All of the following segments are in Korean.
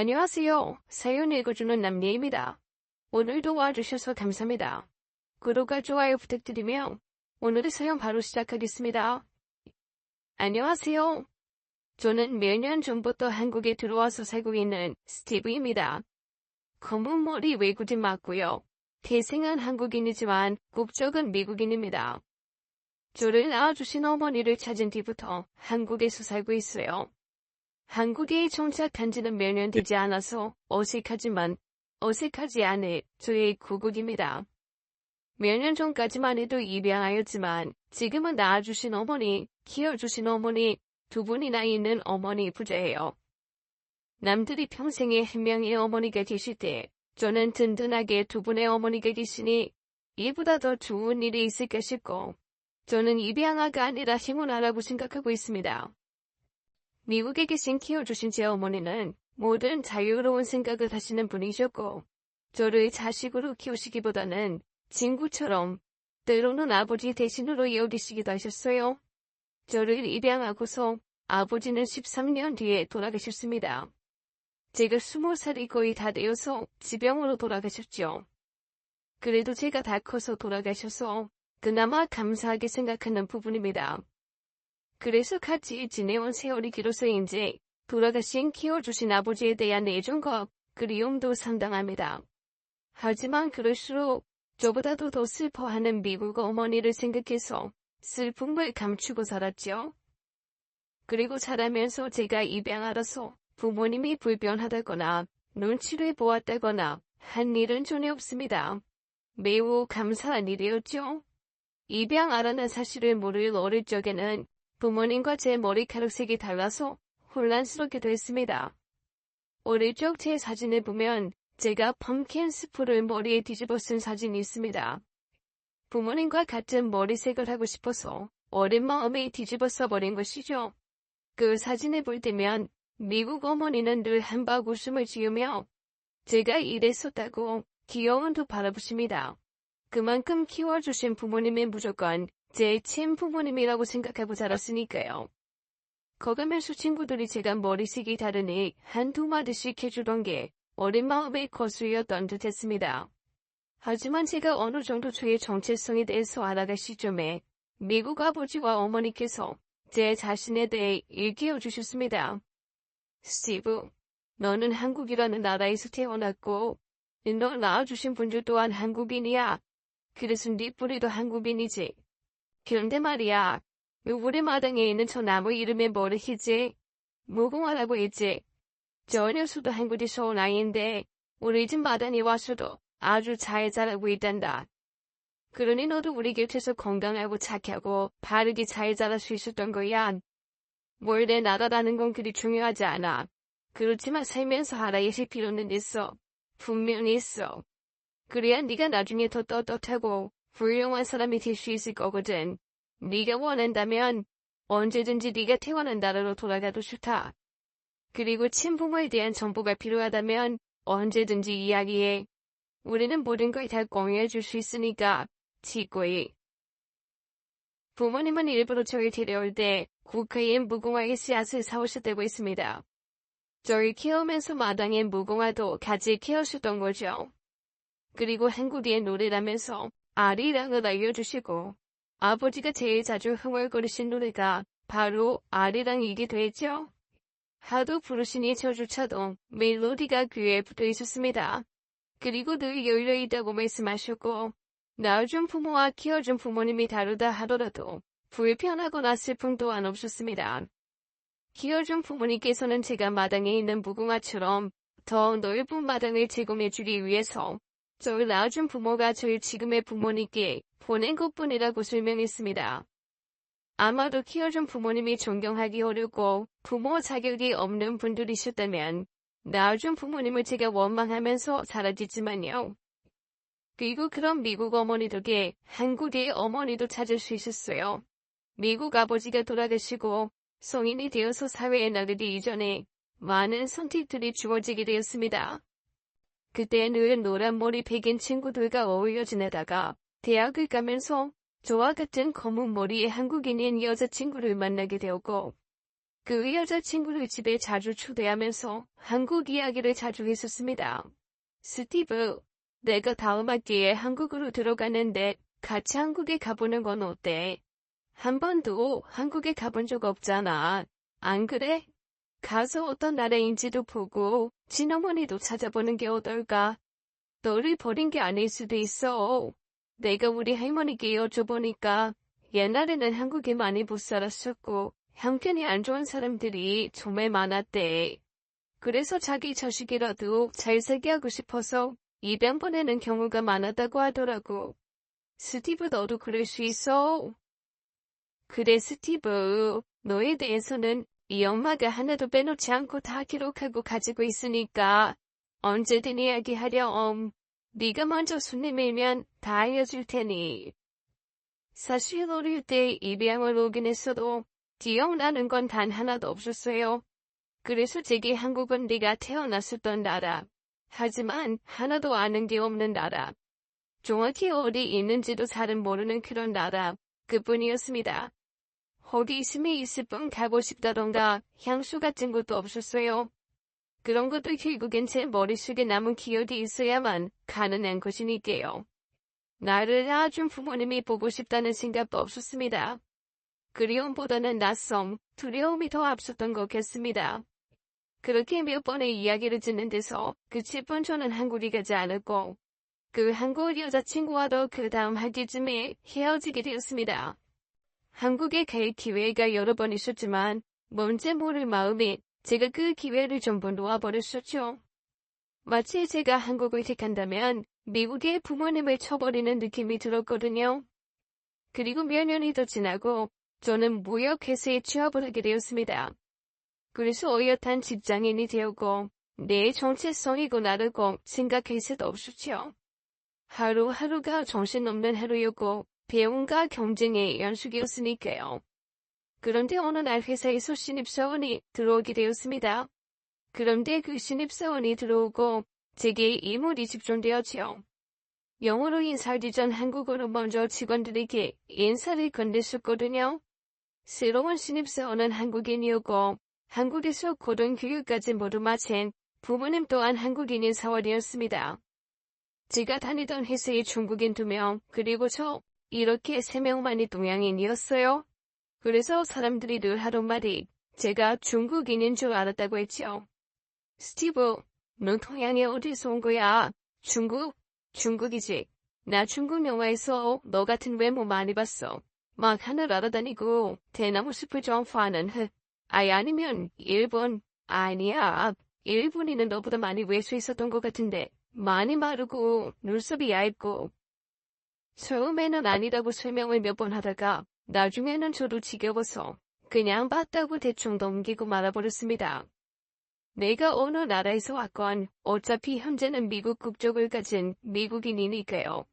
안녕하세요. 사연 읽어주는 남예입니다. 오늘도 와주셔서 감사합니다. 구독과 좋아요 부탁드리며 오늘의 사연 바로 시작하겠습니다. 안녕하세요. 저는 몇 년 전부터 한국에 들어와서 살고 있는 스티브입니다. 검은 머리 외국인 맞고요. 태생은 한국인이지만 국적은 미국인입니다. 저를 낳아주신 어머니를 찾은 뒤부터 한국에서 살고 있어요. 한국에 정착한 지는 몇 년 되지 않아서 어색하지만 어색하지 않을 저의 고국입니다. 몇 년 전까지만 해도 입양하였지만 지금은 낳아주신 어머니, 키워주신 어머니, 두 분이나 있는 어머니 부자예요. 남들이 평생에 한 명의 어머니가 계실 때 저는 든든하게 두 분의 어머니가 계시니 이보다 더 좋은 일이 있을까 싶고 저는 입양아가 아니라 행운아라고 생각하고 있습니다. 미국에 계신 키워주신 제 어머니는 모든 자유로운 생각을 하시는 분이셨고 저를 자식으로 키우시기보다는 친구처럼 때로는 아버지 대신으로 여기시기도 하셨어요. 저를 입양하고서 아버지는 13년 뒤에 돌아가셨습니다. 제가 20살이 거의 다 되어서 지병으로 돌아가셨죠. 그래도 제가 다 커서 돌아가셔서 그나마 감사하게 생각하는 부분입니다. 그래서 같이 지내온 세월이 길어서인지 돌아가신 키워주신 아버지에 대한 애정과 그리움도 상당합니다. 하지만 그럴수록 저보다도 더 슬퍼하는 미국 어머니를 생각해서 슬픔을 감추고 살았죠. 그리고 자라면서 제가 입양하라서 부모님이 불편하다거나 눈치를 보았다거나 한 일은 전혀 없습니다. 매우 감사한 일이었죠. 입양하라는 사실을 모를 어릴 적에는 부모님과 제 머리카락색이 달라서 혼란스럽기도 했습니다. 어릴 적 제 사진을 보면 제가 펌킨 스프를 머리에 뒤집어 쓴 사진이 있습니다. 부모님과 같은 머리색을 하고 싶어서 어린 마음에 뒤집어 써버린 것이죠. 그 사진을 볼 때면 미국 어머니는 늘 한박 웃음을 지으며 제가 이랬었다고 귀여운 듯 바라보십니다. 그만큼 키워주신 부모님은 무조건 제 친부모님이라고 생각하고 자랐으니까요. 커가면서 친구들이 제가 머리색이 다르니 한두 마디씩 해주던 게 어린 마음의 거수였던 듯 했습니다. 하지만 제가 어느 정도 저의 정체성에 대해서 알아갈 시점에 미국 아버지와 어머니께서 제 자신에 대해 일깨워 주셨습니다. 스티브, 너는 한국이라는 나라에서 태어났고 너 낳아주신 분들 또한 한국인이야. 그래서 네 뿌리도 한국인이지. 그런데 말이야, 우리 마당에 있는 저 나무 이름이 뭐르히지? 무궁화라고 했지. 저 녀석도 한국에서 온 아이인데 우리 집 마당에 와서도 아주 잘 자라고 있단다. 그러니 너도 우리 곁에서 건강하고 착하고 바르게 잘 자랄 수 있었던 거야. 뭘 내 나라라는 건 그리 중요하지 않아. 그렇지만 살면서 알아야 할 필요는 있어. 분명히 있어. 그래야 네가 나중에 더 떳떳하고 훌륭한 사람이 될 수 있을 거거든. 네가 원한다면 언제든지 네가 태어난 나라로 돌아가도 좋다. 그리고 친부모에 대한 정보가 필요하다면 언제든지 이야기해. 우리는 모든 걸 다 공유해 줄 수 있으니까. 기꺼이. 부모님은 일부러 저를 데려올 때 국화인 무궁화의 씨앗을 사오셨다고 했습니다. 저를 키우면서 마당에 무궁화도 같이 키우셨던 거죠. 그리고 한국의 노래라면서 아리랑을 알려주시고 아버지가 제일 자주 흥얼거리신 노래가 바로 아리랑이기도 했죠. 하도 부르시니 저조차도 멜로디가 귀에 붙어 있었습니다. 그리고 늘 열려있다고 말씀하셨고 낳아준 부모와 키워준 부모님이 다르다 하더라도 불편하거나 슬픔 또한 없었습니다. 키워준 부모님께서는 제가 마당에 있는 무궁화처럼 더 넓은 마당을 제공해주기 위해서 저를 낳아준 부모가 저를 지금의 부모님께 보낸 것뿐이라고 설명했습니다. 아마도 키워준 부모님이 존경하기 어렵고 부모 자격이 없는 분들이셨다면 낳아준 부모님을 제가 원망하면서 사라지지만요. 그리고 그런 미국 어머니 덕에 한국의 어머니도 찾을 수 있었어요. 미국 아버지가 돌아가시고 성인이 되어서 사회에 나가기 이전에 많은 선택들이 주어지게 되었습니다. 그때 늘 노란 머리 백인 친구들과 어울려 지내다가 대학을 가면서 저와 같은 검은 머리의 한국인인 여자친구를 만나게 되었고 그 여자친구를 집에 자주 초대하면서 한국 이야기를 자주 했었습니다. 스티브, 내가 다음 학기에 한국으로 들어가는데 같이 한국에 가보는 건 어때? 한 번도 한국에 가본 적 없잖아. 안 그래? 가서 어떤 나라인지도 보고 친어머니도 찾아보는 게 어떨까? 너를 버린 게 아닐 수도 있어. 내가 우리 할머니께 여쭤보니까 옛날에는 한국에 많이 못 살았었고 형편이 안 좋은 사람들이 정말 많았대. 그래서 자기 자식이라도 잘 살게 하고 싶어서 입양 보내는 경우가 많았다고 하더라고. 스티브 너도 그럴 수 있어. 그래 스티브, 너에 대해서는 이 엄마가 하나도 빼놓지 않고 다 기록하고 가지고 있으니까 언제든 이야기하렴. 네가 먼저 손님이면 다 알려줄 테니. 사실 어릴 때 입양을 오긴 했어도 기억나는 건 단 하나도 없었어요. 그래서 제게 한국은 네가 태어났었던 나라. 하지만 하나도 아는 게 없는 나라. 정확히 어디 있는지도 잘은 모르는 그런 나라. 그뿐이었습니다. 호기심이 있을 뿐 가고 싶다던가 향수 같은 것도 없었어요. 그런 것도 결국엔 제 머릿속에 남은 기억이 있어야만 가능한 것이니까요. 나를 낳아준 부모님이 보고 싶다는 생각도 없었습니다. 그리움보다는 낯섦, 두려움이 더 앞섰던 것 같습니다. 그렇게 몇 번의 이야기를 듣는 데서 끝일 뿐 저는 한국에 가지 않았고 그 한국 여자친구와도 그 다음 학기쯤에 헤어지게 되었습니다. 한국에 갈 기회가 여러 번 있었지만 뭔지 모를 마음에 제가 그 기회를 전부 놓아버렸었죠. 마치 제가 한국을 택한다면 미국의 부모님을 쳐버리는 느낌이 들었거든요. 그리고 몇 년이 더 지나고 저는 무역회사에 취업을 하게 되었습니다. 그래서 어엿한 직장인이 되었고 내 정체성이고 나를 꼭 생각할 수도 없었죠. 하루하루가 정신없는 하루였고 배움과 경쟁의 연속이었으니까요. 그런데 어느 날 회사에서 신입사원이 들어오게 되었습니다. 그런데 그 신입사원이 들어오고 제게 임무이 집중되었지요. 영어로 인사하기 전 한국어로 먼저 직원들에게 인사를 건넸었거든요. 새로운 신입사원은 한국인이었고 한국에서 고등교육까지 모두 마친 부모님 또한 한국인인 사원이었습니다. 제가 다니던 회사에 중국인 2명, 그리고 저, 이렇게 3명만이 동양인이었어요. 그래서 사람들이 늘 하던 말이 제가 중국인인 줄 알았다고 했죠. 스티브, 넌 동양에 어디서 온 거야? 중국? 중국이지. 나 중국 영화에서 너 같은 외모 많이 봤어. 막 하늘 날아다니고 대나무 숲을 점프하는 아니면 일본. 아니야. 일본인은 너보다 많이 외수 있었던 것 같은데 많이 마르고 눈썹이 얇고. 처음에는 아니라고 설명을 몇 번 하다가 나중에는 저도 지겨워서 그냥 봤다고 대충 넘기고 말아버렸습니다. 내가 어느 나라에서 왔건 어차피 현재는 미국 국적을 가진 미국인이니까요.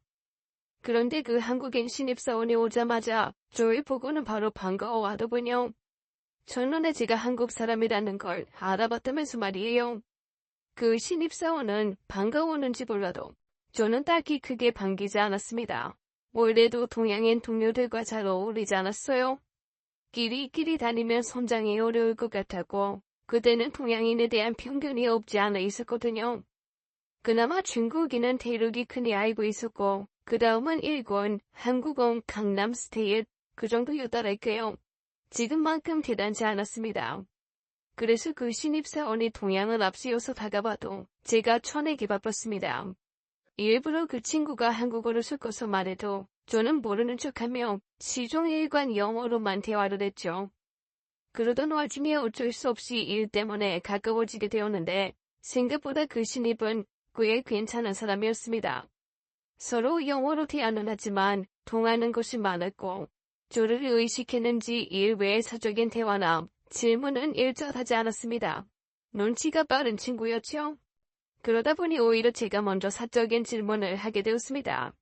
그런데 그 한국인 신입사원이 오자마자 저를 보고는 바로 반가워하더군요. 첫눈에 제가 한국 사람이라는 걸 알아봤다면서 말이에요. 그 신입사원은 반가웠는지 몰라도 저는 딱히 크게 반기지 않았습니다. 원래도 동양인 동료들과 잘 어울리지 않았어요. 끼리끼리 다니면 성장이 어려울 것 같았고 그때는 동양인에 대한 편견이 없지 않아 있었거든요. 그나마 중국인은 대륙이 크니 알고 있었고 그 다음은 일본, 한국은 강남 스테일 그 정도였더랄까요. 지금만큼 대단지 않았습니다. 그래서 그 신입사원이 동양을 앞세워서 다가봐도 제가 쳐내기 바빴습니다. 일부러 그 친구가 한국어를 섞어서 말해도 저는 모르는 척하며 시종일관 영어로만 대화를 했죠. 그러던 와중에 어쩔 수 없이 일 때문에 가까워지게 되었는데 생각보다 그 신입은 꽤 괜찮은 사람이었습니다. 서로 영어로 대화는 하지만 통하는 것이 많았고 저를 의식했는지 일 외의 사적인 대화나 질문은 일절하지 않았습니다. 눈치가 빠른 친구였죠. 그러다 보니 오히려 제가 먼저 사적인 질문을 하게 되었습니다.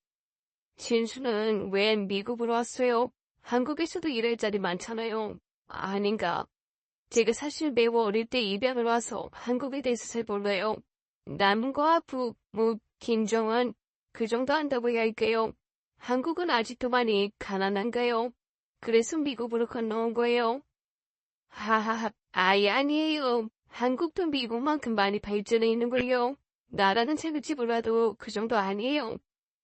진수는 왜 미국으로 왔어요? 한국에서도 일할 자리 많잖아요. 아닌가. 제가 사실 매우 어릴 때 입양을 와서 한국에 대해서 잘 몰라요. 남과 북, 김정은 그 정도 안다고 해야 할까요? 한국은 아직도 많이 가난한가요? 그래서 미국으로 건너온 거예요. 하하하, 아예 아니에요. 한국도 미국만큼 많이 발전해 있는걸요. 나라는 체급지 몰라도 그 정도 아니에요.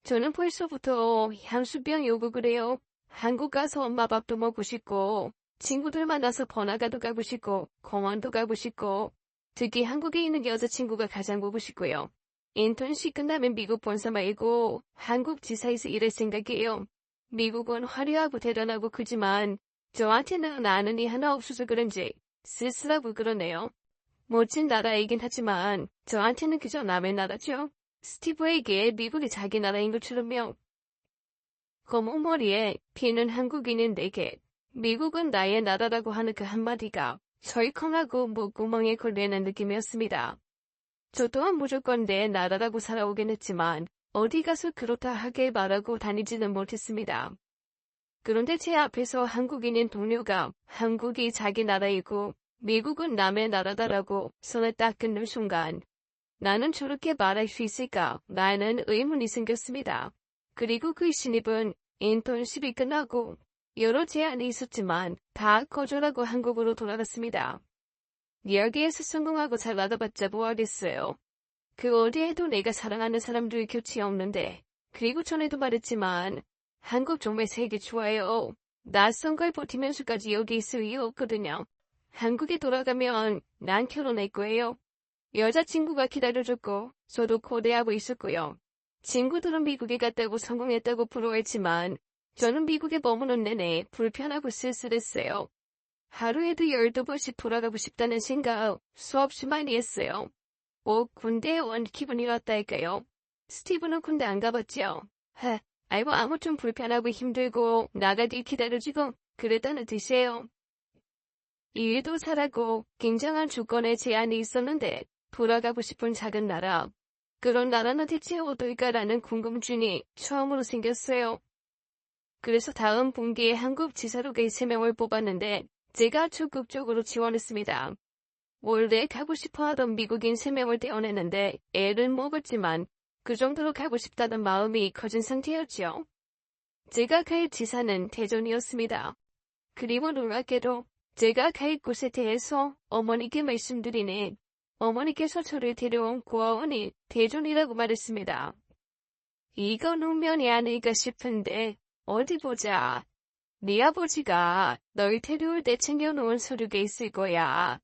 저는 벌써부터 향수병이 오고 그래요. 한국 가서 엄마 밥도 먹고 싶고, 친구들 만나서 번화가도 가고 싶고, 공원도 가고 싶고, 특히 한국에 있는 여자친구가 가장 보고 싶고요. 인턴십 끝나면 미국 본사 말고 한국 지사에서 일할 생각이에요. 미국은 화려하고 대단하고 크지만 저한테는 아는 이 하나 없어서 그런지 쓸쓸하고 그러네요. 멋진 나라이긴 하지만 저한테는 그저 남의 나라죠. 스티브에게 미국이 자기 나라인 것처럼요. 검은 머리에 피는 한국인인데게 미국은 나의 나라라고 하는 그 한마디가 설컹하고 목구멍에 걸리는 느낌이었습니다. 저 또한 무조건 내 나라라고 살아오긴 했지만 어디 가서 그렇다 하게 말하고 다니지는 못했습니다. 그런데 제 앞에서 한국인인 동료가 한국이 자기 나라이고 미국은 남의 나라다라고 손을 딱 끊는 순간 나는 저렇게 말할 수 있을까? 라는 의문이 생겼습니다. 그리고 그 신입은 인턴십이 끝나고 여러 제안이 있었지만 다 거절하고 한국으로 돌아갔습니다. 여기에서 성공하고 잘 나가봤자 뭐하겠어요. 그 어디에도 내가 사랑하는 사람들이 곁이 없는데. 그리고 전에도 말했지만 한국 정말 세계 좋아요. 낯선 걸 버티면서까지 여기 있을 이유 없거든요. 한국에 돌아가면 난 결혼할 거예요. 여자친구가 기다려줬고 저도 고대하고 있었고요. 친구들은 미국에 갔다고 성공했다고 부러워했지만 저는 미국에 머무는 내내 불편하고 쓸쓸했어요. 하루에도 12번씩 돌아가고 싶다는 생각 수없이 많이 했어요. 군대에 온 기분이었달까요? 스티브는 군대 안 가봤죠? 아이고 아무튼 불편하고 힘들고 나가길 기다려주고 그랬다는 뜻이에요. 일도 잘하고 굉장한 조건에 제한이 있었는데 돌아가고 싶은 작은 나라. 그런 나라는 대체 어떨까라는 궁금증이 처음으로 생겼어요. 그래서 다음 분기에 한국 지사록에 3명을 뽑았는데 제가 적극적으로 지원했습니다. 원래 가고 싶어하던 미국인 3명을 떼어냈는데 애를 먹었지만 그 정도로 가고 싶다는 마음이 커진 상태였죠. 제가 갈 지사는 대전이었습니다. 그리고 놀랍게도 제가 갈 곳에 대해서 어머니께 말씀드리니 어머니께서 저를 데려온 고아원이 대전이라고 말했습니다. 이건 운명이 아닐까 싶은데 어디 보자. 네 아버지가 널 데려올 때 챙겨놓은 서류가 있을 거야.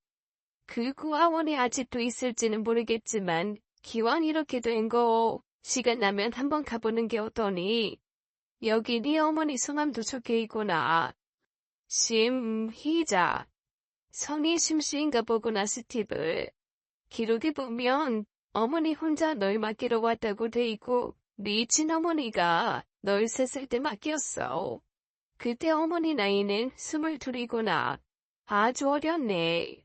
그 고아원에 아직도 있을지는 모르겠지만 기왕 이렇게 된 거 시간 나면 한번 가보는 게 어떠니? 여기 네 어머니 성함도 적혀있구나. 심희자. 성이 심씨인가 보구나 스티브. 기록에 보면 어머니 혼자 널 맡기러 왔다고 돼 있고 네 친어머니가 널 3살 때 맡겼어. 그때 어머니 나이는 22이구나. 아주 어렸네.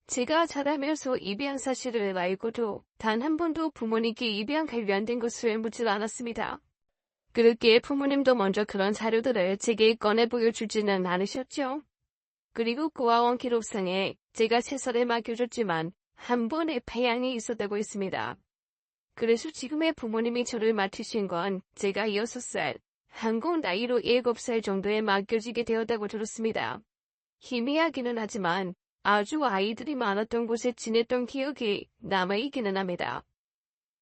제가 자라면서 입양 사실을 알고도 단 한 번도 부모님께 입양 관련된 것을 묻질 않았습니다. 그렇게 부모님도 먼저 그런 자료들을 제게 꺼내 보여주지는 않으셨죠. 그리고 고아원 기록상에 제가 3살에 맡겨줬지만 한 번의 폐양이 있었다고 했습니다. 그래서 지금의 부모님이 저를 맡으신 건 제가 6살, 한국 나이로 7살 정도에 맡겨지게 되었다고 들었습니다. 희미하기는 하지만 아주 아이들이 많았던 곳에 지냈던 기억이 남아있기는 합니다.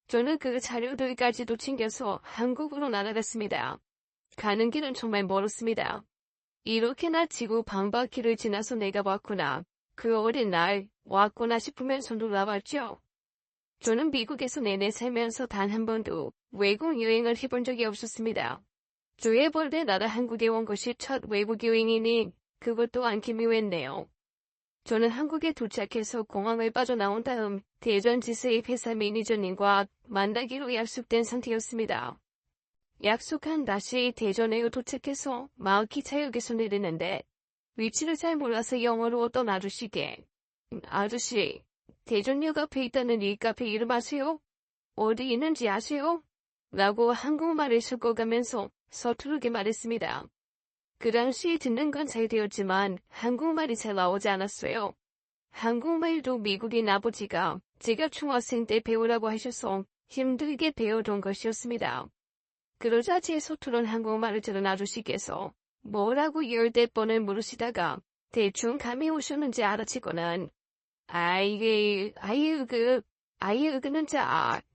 저는 그 자료들까지도 챙겨서 한국으로 날아갔습니다. 가는 길은 정말 멀었습니다. 이렇게나 지구 반바퀴를 지나서 내가 왔구나. 그 어린 날 왔구나 싶으면서 놀라웠죠. 저는 미국에서 내내 살면서 단 한 번도 외국 여행을 해본 적이 없었습니다. 조회벌대 나라 한국에 온 것이 첫 외국 여행이니 그것도 안 기묘했네요. 저는 한국에 도착해서 공항을 빠져나온 다음 대전지사의 회사 매니저님과 만나기로 약속된 상태였습니다. 약속한 다시 대전에 도착해서 마을기차역에서 내리는데 위치를 잘 몰라서 영어로 어떤 아저씨께 아저씨, 대전역 앞에 있다는 이 카페 이름 아세요? 어디 있는지 아세요? 라고 한국말을 섞어가면서 서투르게 말했습니다. 그 당시 듣는 건 잘 되었지만 한국말이 잘 나오지 않았어요. 한국말도 미국인 아버지가 제가 중학생 때 배우라고 하셔서 힘들게 배워둔 것이었습니다. 그러자 제 서투른 한국말을 들은 아저씨께서 뭐라고 10대 번을 물으시다가 대충 감이 오셨는지 알아채고는 아이으그는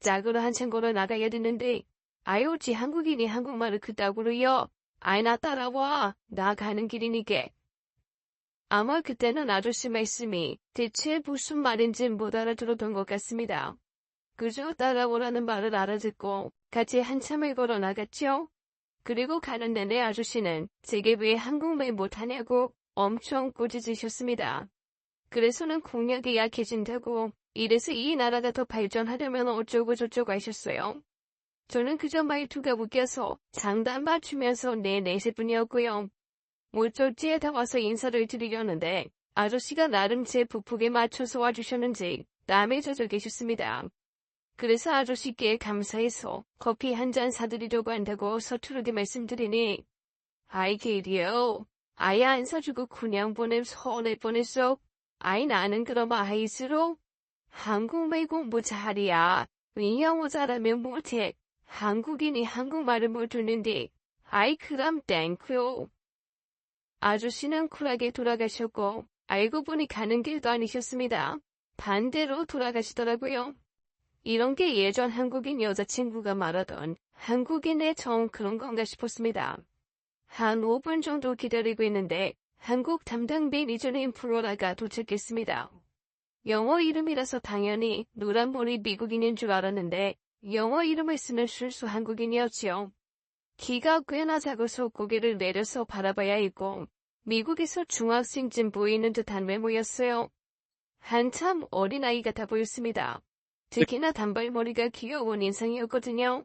짝으로 한참 걸어 나가야 되는데 아유지 한국인이 한국말을 그따구로요. 아이 나 따라와. 나 가는 길이니까. 아마 그때는 아저씨 말씀이 대체 무슨 말인지 못 알아들었던 것 같습니다. 그저 따라오라는 말을 알아듣고 같이 한참을 걸어 나갔죠. 그리고 가는 내내 아저씨는 제게 왜 한국말 못하냐고 엄청 꾸짖으셨습니다. 그래서는 공력이 약해진다고 이래서 이 나라가 더 발전하려면 어쩌고 저쩌고 하셨어요. 저는 그저 말투가 웃겨서 장단 맞추면서 내세뿐이었고요. 어쩌지에 다 와서 인사를 드리려는데 아저씨가 나름 제 부폭에 맞춰서 와주셨는지 땀에 젖어 계셨습니다. 그래서 아저씨께 감사해서 커피 한 잔 사드리려고 한다고 서투르게 말씀드리니 아이 게리요. 아예 안 사주고 그냥 보내 서운할 뻔했어. 아이 나는 그럼 아이스로 한국말 공부 잘이야. 영어 잘하면 못해. 한국인이 한국말을 못하는데 아이 그럼 땡큐. 아저씨는 쿨하게 돌아가셨고 알고 보니 가는 길도 아니셨습니다. 반대로 돌아가시더라고요. 이런 게 예전 한국인 여자친구가 말하던 한국인의 정 그런 건가 싶었습니다. 한 5분 정도 기다리고 있는데 한국 담당 매니저인 프로라가 도착했습니다. 영어 이름이라서 당연히 노란머리 미국인인 줄 알았는데 영어 이름을 쓰는 순수 한국인이었지요. 키가 꽤나 작아서 고개를 내려서 바라봐야 했고 미국에서 중학생쯤 보이는 듯한 외모였어요. 한참 어린아이 같아 보였습니다. 특히나 단발머리가 귀여운 인상이었거든요.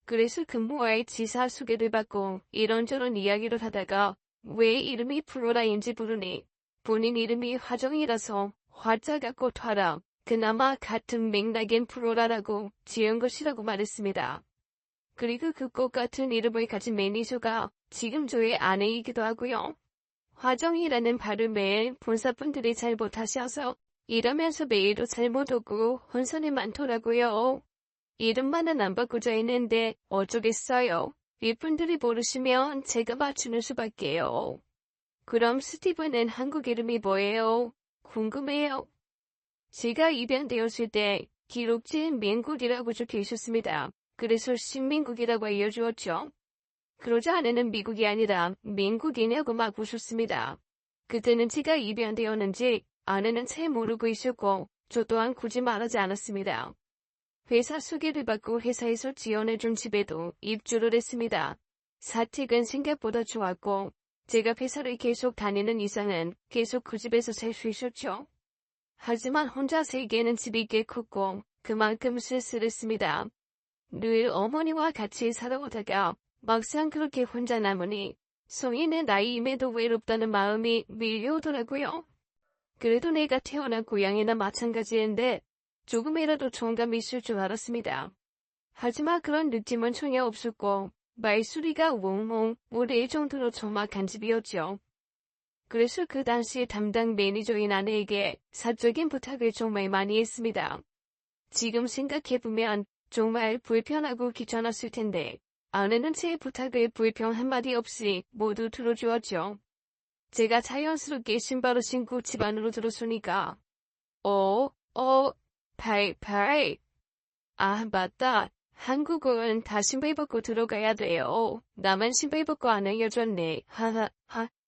그래서 근무와의 지사 소개를 받고 이런저런 이야기를 하다가 왜 이름이 프로라인지 부르니 본인 이름이 화정이라서 화자 같고 튀라 그나마 같은 맥락엔 프로라라고 지은 것이라고 말했습니다. 그리고 그 꽃 같은 이름을 가진 매니저가 지금 저의 아내이기도 하고요. 화정이라는 발음을 본사분들이 잘 못하셔서 이러면서 메일도 잘 못 오고 혼선이 많더라고요. 이름만은 안 바꾸자 했는데 어쩌겠어요. 윗분들이 모르시면 제가 맞추는 수밖에요. 그럼 스티브는 한국 이름이 뭐예요? 궁금해요. 제가 입양되었을 때 기록지엔 민국이라고 적혀 있었습니다. 그래서 신민국이라고 알려주었죠. 그러자 아내는 미국이 아니라 민국이냐고 막 웃었습니다. 그때는 제가 입양되었는지 아내는 잘 모르고 있었고 저 또한 굳이 말하지 않았습니다. 회사 소개를 받고 회사에서 지원해준 집에도 입주를 했습니다. 사택은 생각보다 좋았고 제가 회사를 계속 다니는 이상은 계속 그 집에서 살 수 있었죠. 하지만 혼자 살기에는 집이 꽤 컸고 그만큼 쓸쓸했습니다. 늘 어머니와 같이 살아오다가 막상 그렇게 혼자 남으니 성인의 나이임에도 외롭다는 마음이 밀려오더라고요. 그래도 내가 태어난 고향이나 마찬가지인데 조금이라도 정감이 있을 줄 알았습니다. 하지만 그런 느낌은 전혀 없었고 말소리가 웅웅 우릴 정도로 적막한 집이었죠. 그래서 그 당시 담당 매니저인 아내에게 사적인 부탁을 정말 많이 했습니다. 지금 생각해보면 정말 불편하고 귀찮았을 텐데 아내는 제 부탁을 불평 한마디 없이 모두 들어주었죠. 제가 자연스럽게 신발을 신고 집 안으로 들어서니까 팔. 아 맞다. 한국은 다 신발 벗고 들어가야 돼요. 나만 신발 벗고 안 알려줬네. 하하.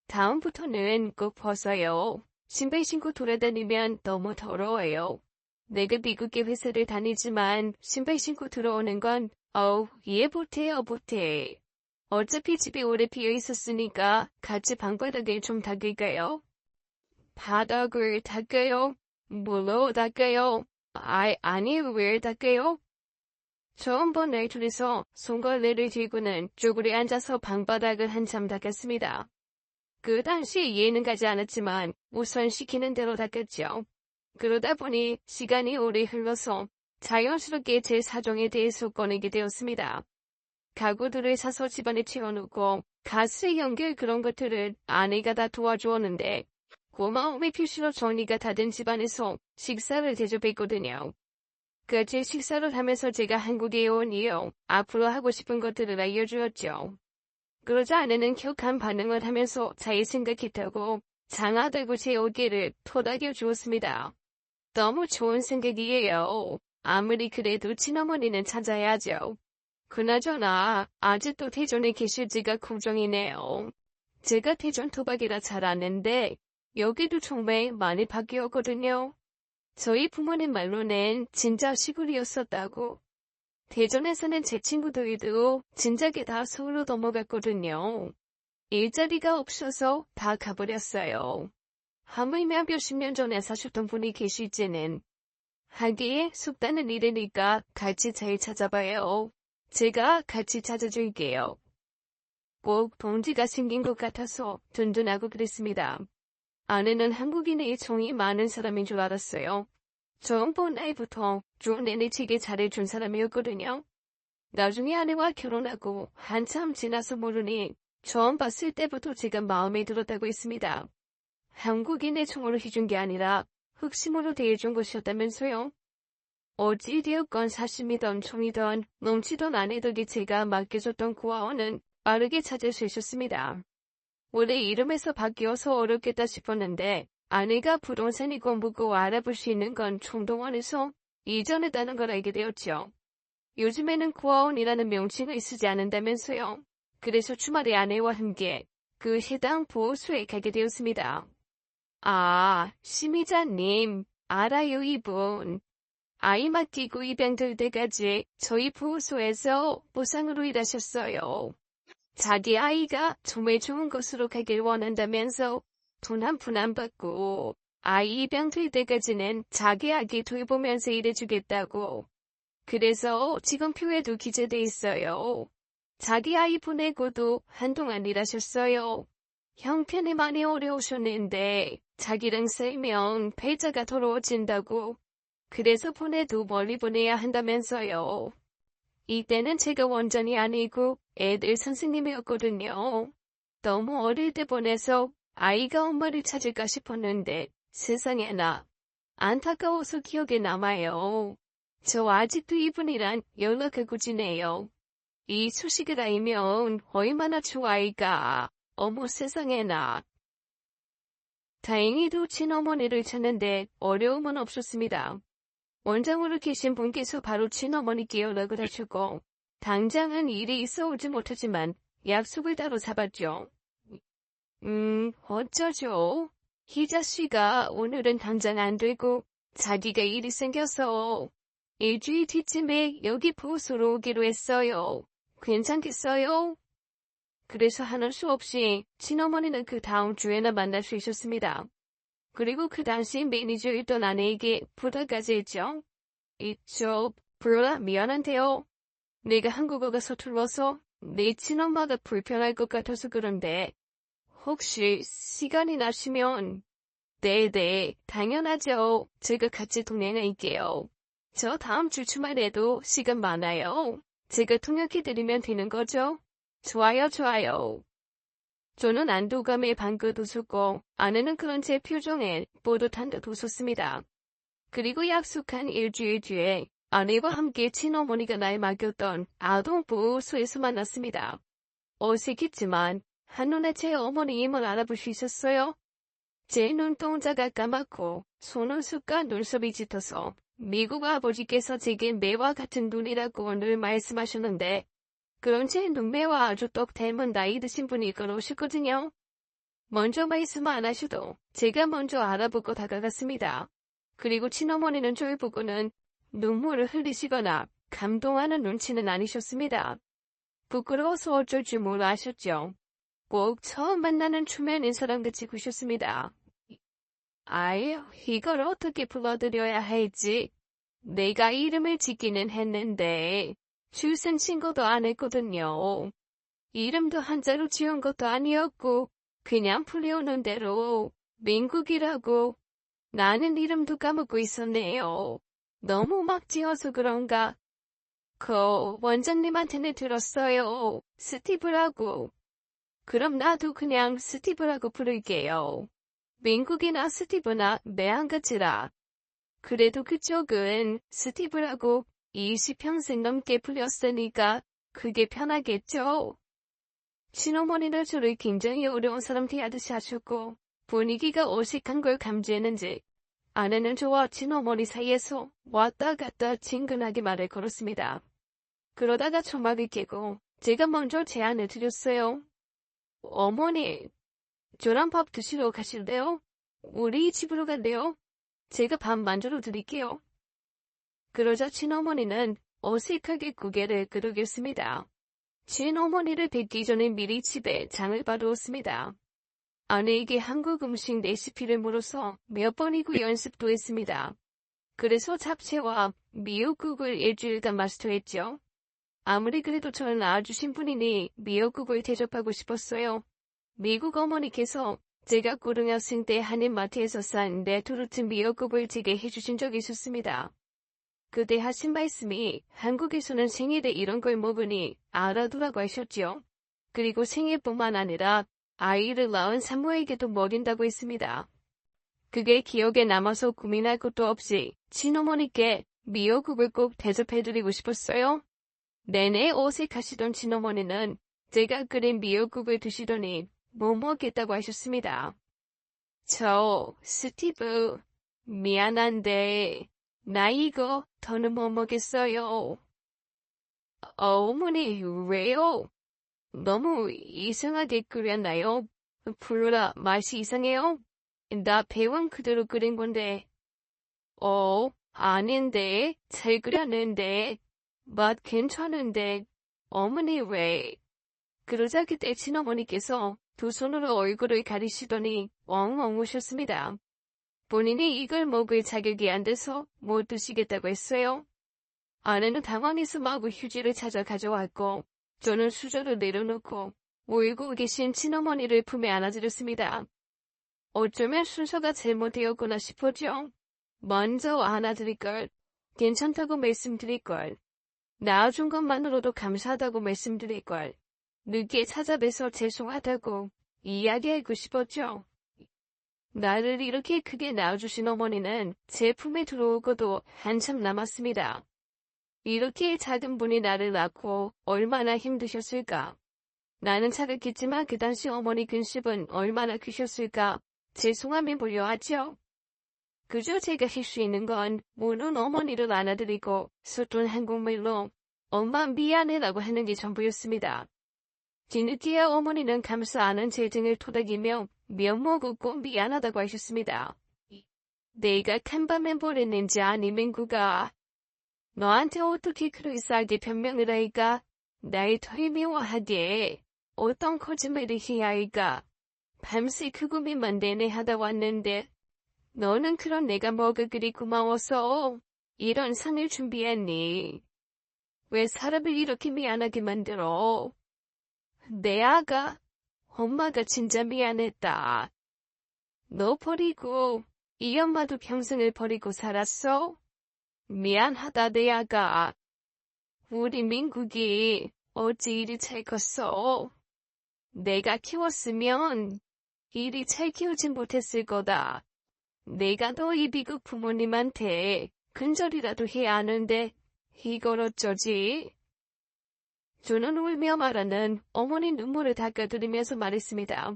다음부터는 꼭 벗어요. 신발 신고 돌아다니면 너무 더러워요. 내가 미국에 회사를 다니지만 신발 신고 들어오는 건 이해 못해요. 어차피 집이 오래 비어 있었으니까 같이 방바닥을 좀 닦을까요? 바닥을 닦아요? 뭘로 닦아요? 아니 왜 닦아요? 처음 본 날 둘이서 손걸레를 들고는 쪼그려 앉아서 방바닥을 한참 닦았습니다. 그 당시 이해는 가지 않았지만 우선 시키는 대로 닦았죠. 그러다 보니 시간이 오래 흘러서 자연스럽게 제 사정에 대해서 꺼내게 되었습니다. 가구들을 사서 집안에 채워놓고 가스 연결 그런 것들을 아내가 다 도와주었는데 고마움의 표시로 정리가 다 된 집안에서 식사를 대접했거든요. 같이 식사를 하면서 제가 한국에 온 이후 앞으로 하고 싶은 것들을 알려주었죠. 그러자 아내는 격한 반응을 하면서 잘 생각했다고 장하다고 제 어깨를 토닥여 주었습니다. 너무 좋은 생각이에요. 아무리 그래도 친어머니는 찾아야죠. 그나저나 아직도 대전에 계실지가 걱정이네요. 제가 대전 토박이라 잘 아는데 여기도 정말 많이 바뀌었거든요. 저희 부모님 말로는 진짜 시골이었었다고. 대전에서는 제 친구들도 진작에 다 서울로 넘어갔거든요. 일자리가 없어서 다 가버렸어요. 하물며 몇십 년 전에 사셨던 분이 계실지는. 하기에 속다는 일이니까 같이 잘 찾아봐요. 제가 같이 찾아줄게요. 꼭 동지가 생긴 것 같아서 든든하고 그랬습니다. 아내는 한국인의 정이 많은 사람인 줄 알았어요. 처음 나이부터 좀 내내치게 잘해준 사람이었거든요. 나중에 아내와 결혼하고 한참 지나서 모르니 처음 봤을 때부터 제가 마음에 들었다고 했습니다. 한국인의 정으로 해준 게 아니라 흑심으로 대해준 것이었다면서요. 어찌되었건 사심이던 정이던 넘치던 아내들이 제가 맡겨줬던 고아원은 빠르게 찾을 수 있었습니다. 원래 이름에서 바뀌어서 어렵겠다 싶었는데 아내가 부동산이고 뭐고 알아볼 수 있는 건 총동원에서 이전했다는 걸 알게 되었죠. 요즘에는 고아원이라는 명칭을 쓰지 않는다면서요. 그래서 주말에 아내와 함께 그 해당 보호소에 가게 되었습니다. 아, 심의자님, 알아요 이분. 아이 맡기고 입양될 때까지 저희 보호소에서 보상으로 일하셨어요. 자기 아이가 정말 좋은 곳으로 가길 원한다면서 돈 한 푼 안 받고 아이 입양될 때까지는 자기 아기 돌보면서 일해주겠다고. 그래서 지금표에도 기재돼 있어요. 자기 아이 보내고도 한동안 일하셨어요. 형편이 많이 어려우셨는데 자기랑 살면 배자가 더러워진다고. 그래서 보내도 멀리 보내야 한다면서요. 이때는 제가 원장이 아니고 애들 선생님이었거든요. 너무 어릴 때 보내서 아이가 엄마를 찾을까 싶었는데 세상에나 안타까워서 기억에 남아요. 저 아직도 이분이랑 연락하고 지내요. 이 소식을 알면 얼마나 좋아할까. 어머 세상에나. 다행히도 친어머니를 찾는데 어려움은 없었습니다. 원장으로 계신 분께서 바로 친어머니께 연락을 하셨고 당장은 일이 있어 오지 못하지만 약속을 따로 잡았죠. 어쩌죠? 희자씨가 오늘은 당장 안 되고 자기가 일이 생겨서 일주일 뒤쯤에 여기 보호소로 오기로 했어요. 괜찮겠어요? 그래서 하는 수 없이 친어머니는 그 다음 주에나 만날 수 있었습니다. 그리고 그 당시 매니저였던 아내에게 부탁까지 했죠. 브로라 미안한데요. 내가 한국어가 서툴러서 내 친엄마가 불편할 것 같아서 그런데 혹시 시간이 나시면 네네 당연하죠. 제가 같이 동행할게요. 저 다음 주 주말에도 시간 많아요. 제가 통역해드리면 되는 거죠? 좋아요 좋아요. 저는 안도감에 방긋 웃었고 아내는 그런 제 표정에 뿌듯한 듯 웃었습니다. 그리고 약속한 일주일 뒤에 아내와 함께 친어머니가 날 맡겼던 아동보호소에서 만났습니다. 어색했지만 한눈에 제 어머니임을 알아볼 수 있었어요. 제 눈동자가 까맣고 속눈썹과 눈썹이 짙어서 미국 아버지께서 제게 매와 같은 눈이라고 늘 말씀하셨는데 그런 제 눈매와 아주 똑 닮은 나이 드신 분이 걸어오셨거든요. 먼저 말씀 안 하셔도 제가 먼저 알아보고 다가갔습니다. 그리고 친어머니는 저를 보고는 눈물을 흘리시거나 감동하는 눈치는 아니셨습니다. 부끄러워서 어쩔 줄 몰라 하셨죠. 꼭 처음 만나는 초면인 사람같이 구셨습니다. 아유, 이걸 어떻게 불러드려야 할지. 내가 이름을 짓기는 했는데 출생 신고도 안 했거든요. 이름도 한자로 지은 것도 아니었고 그냥 풀려오는 대로 민국이라고. 나는 이름도 까먹고 있었네요. 너무 막 지어서 그런가. 원장님한테는 들었어요. 스티브라고. 그럼 나도 그냥 스티브라고 부를게요. 민국이나 스티브나 매한가지라. 그래도 그쪽은 스티브라고 20평생 넘게 불렸으니까 그게 편하겠죠? 친어머니는 저를 굉장히 어려운 사람 대하듯이 하셨고 분위기가 어색한 걸 감지했는지 아내는 저와 친어머니 사이에서 왔다 갔다 친근하게 말을 걸었습니다. 그러다가 초막을 깨고 제가 먼저 제안을 드렸어요. 어머니, 저랑 밥 드시러 가실래요? 우리 집으로 간대요. 제가 밥 만들어 드릴게요. 그러자 친어머니는 어색하게 고개를 끄덕였습니다. 친어머니를 뵙기 전에 미리 집에 장을 봐두었습니다. 아내에게 한국 음식 레시피를 물어서 몇 번이고 연습도 했습니다. 그래서 잡채와 미역국을 일주일간 마스터했죠. 아무리 그래도 저는 아주 신분이니 미역국을 대접하고 싶었어요. 미국 어머니께서 제가 고등학생 때 한인마트에서 산 레토르트 미역국을 제게 해주신 적이 있었습니다. 그때 하신 말씀이 한국에서는 생일에 이런 걸 먹으니 알아두라고 하셨죠. 그리고 생일뿐만 아니라 아이를 낳은 산모에게도 먹인다고 했습니다. 그게 기억에 남아서 고민할 것도 없이 친어머니께 미역국을 꼭 대접해드리고 싶었어요. 내내 어색하시던 친어머니는 제가 끓인 미역국을 드시더니 못 먹겠다고 하셨습니다. 저, 스티브, 미안한데 나 이거 더는 못 먹겠어요. 어머니, 왜요? 너무 이상하게 끓였나요? 불러라, 맛이 이상해요? 나 배운 그대로 끓인 건데. 아닌데, 잘 끓였는데, 맛 괜찮은데, 어머니 왜? 그러자 그때 친어머니께서 두 손으로 얼굴을 가리시더니 엉엉 우셨습니다. 본인이 이걸 먹을 자격이 안 돼서 못 드시겠다고 했어요. 아내는 당황해서 마구 휴지를 찾아 가져왔고 저는 수저를 내려놓고 울고 계신 친어머니를 품에 안아드렸습니다. 어쩌면 순서가 잘못되었구나 싶었죠. 먼저 안아드릴걸, 괜찮다고 말씀드릴걸, 낳아준 것만으로도 감사하다고 말씀드릴걸, 늦게 찾아뵈서 죄송하다고 이야기하고 싶었죠. 나를 이렇게 크게 낳아주신 어머니는 제 품에 들어오고도 한참 남았습니다. 이렇게 작은 분이 나를 낳고 얼마나 힘드셨을까. 나는 차갑겠지만 그 당시 어머니 근심은 얼마나 크셨을까. 죄송함이 몰려왔죠. 그저 제가 할 수 있는 건 우는 어머니를 안아드리고 소통 한국말로 엄마 미안해라고 하는 게 전부였습니다. 뒤늦게야 어머니는 감사 않은 제 등을 토닥이며 면목 웃고 미안하다고 하셨습니다. 내가 간밤에 보냈는지 아니면 구가 너한테 어떻게 그럴싸하게 변명을 할까? 날 더 미워하게 어떤 거짓말을 해야 할까? 밤새 그 고민만 내내 하다 왔는데 너는 그런 내가 뭐가 그리 고마워서 이런 상을 준비했니? 왜 사람을 이렇게 미안하게 만들어? 내 아가, 엄마가 진짜 미안했다. 너 버리고 이 엄마도 평생을 버리고 살았어? 미안하다 내 아가. 우리 민국이 어찌 이리 잘 컸어? 내가 키웠으면 이리 잘 키우진 못했을 거다. 내가 너희 미국 부모님한테 근절이라도 해야 하는데 이걸 어쩌지? 저는 울며 말하는 어머니 눈물을 닦아드리면서 말했습니다.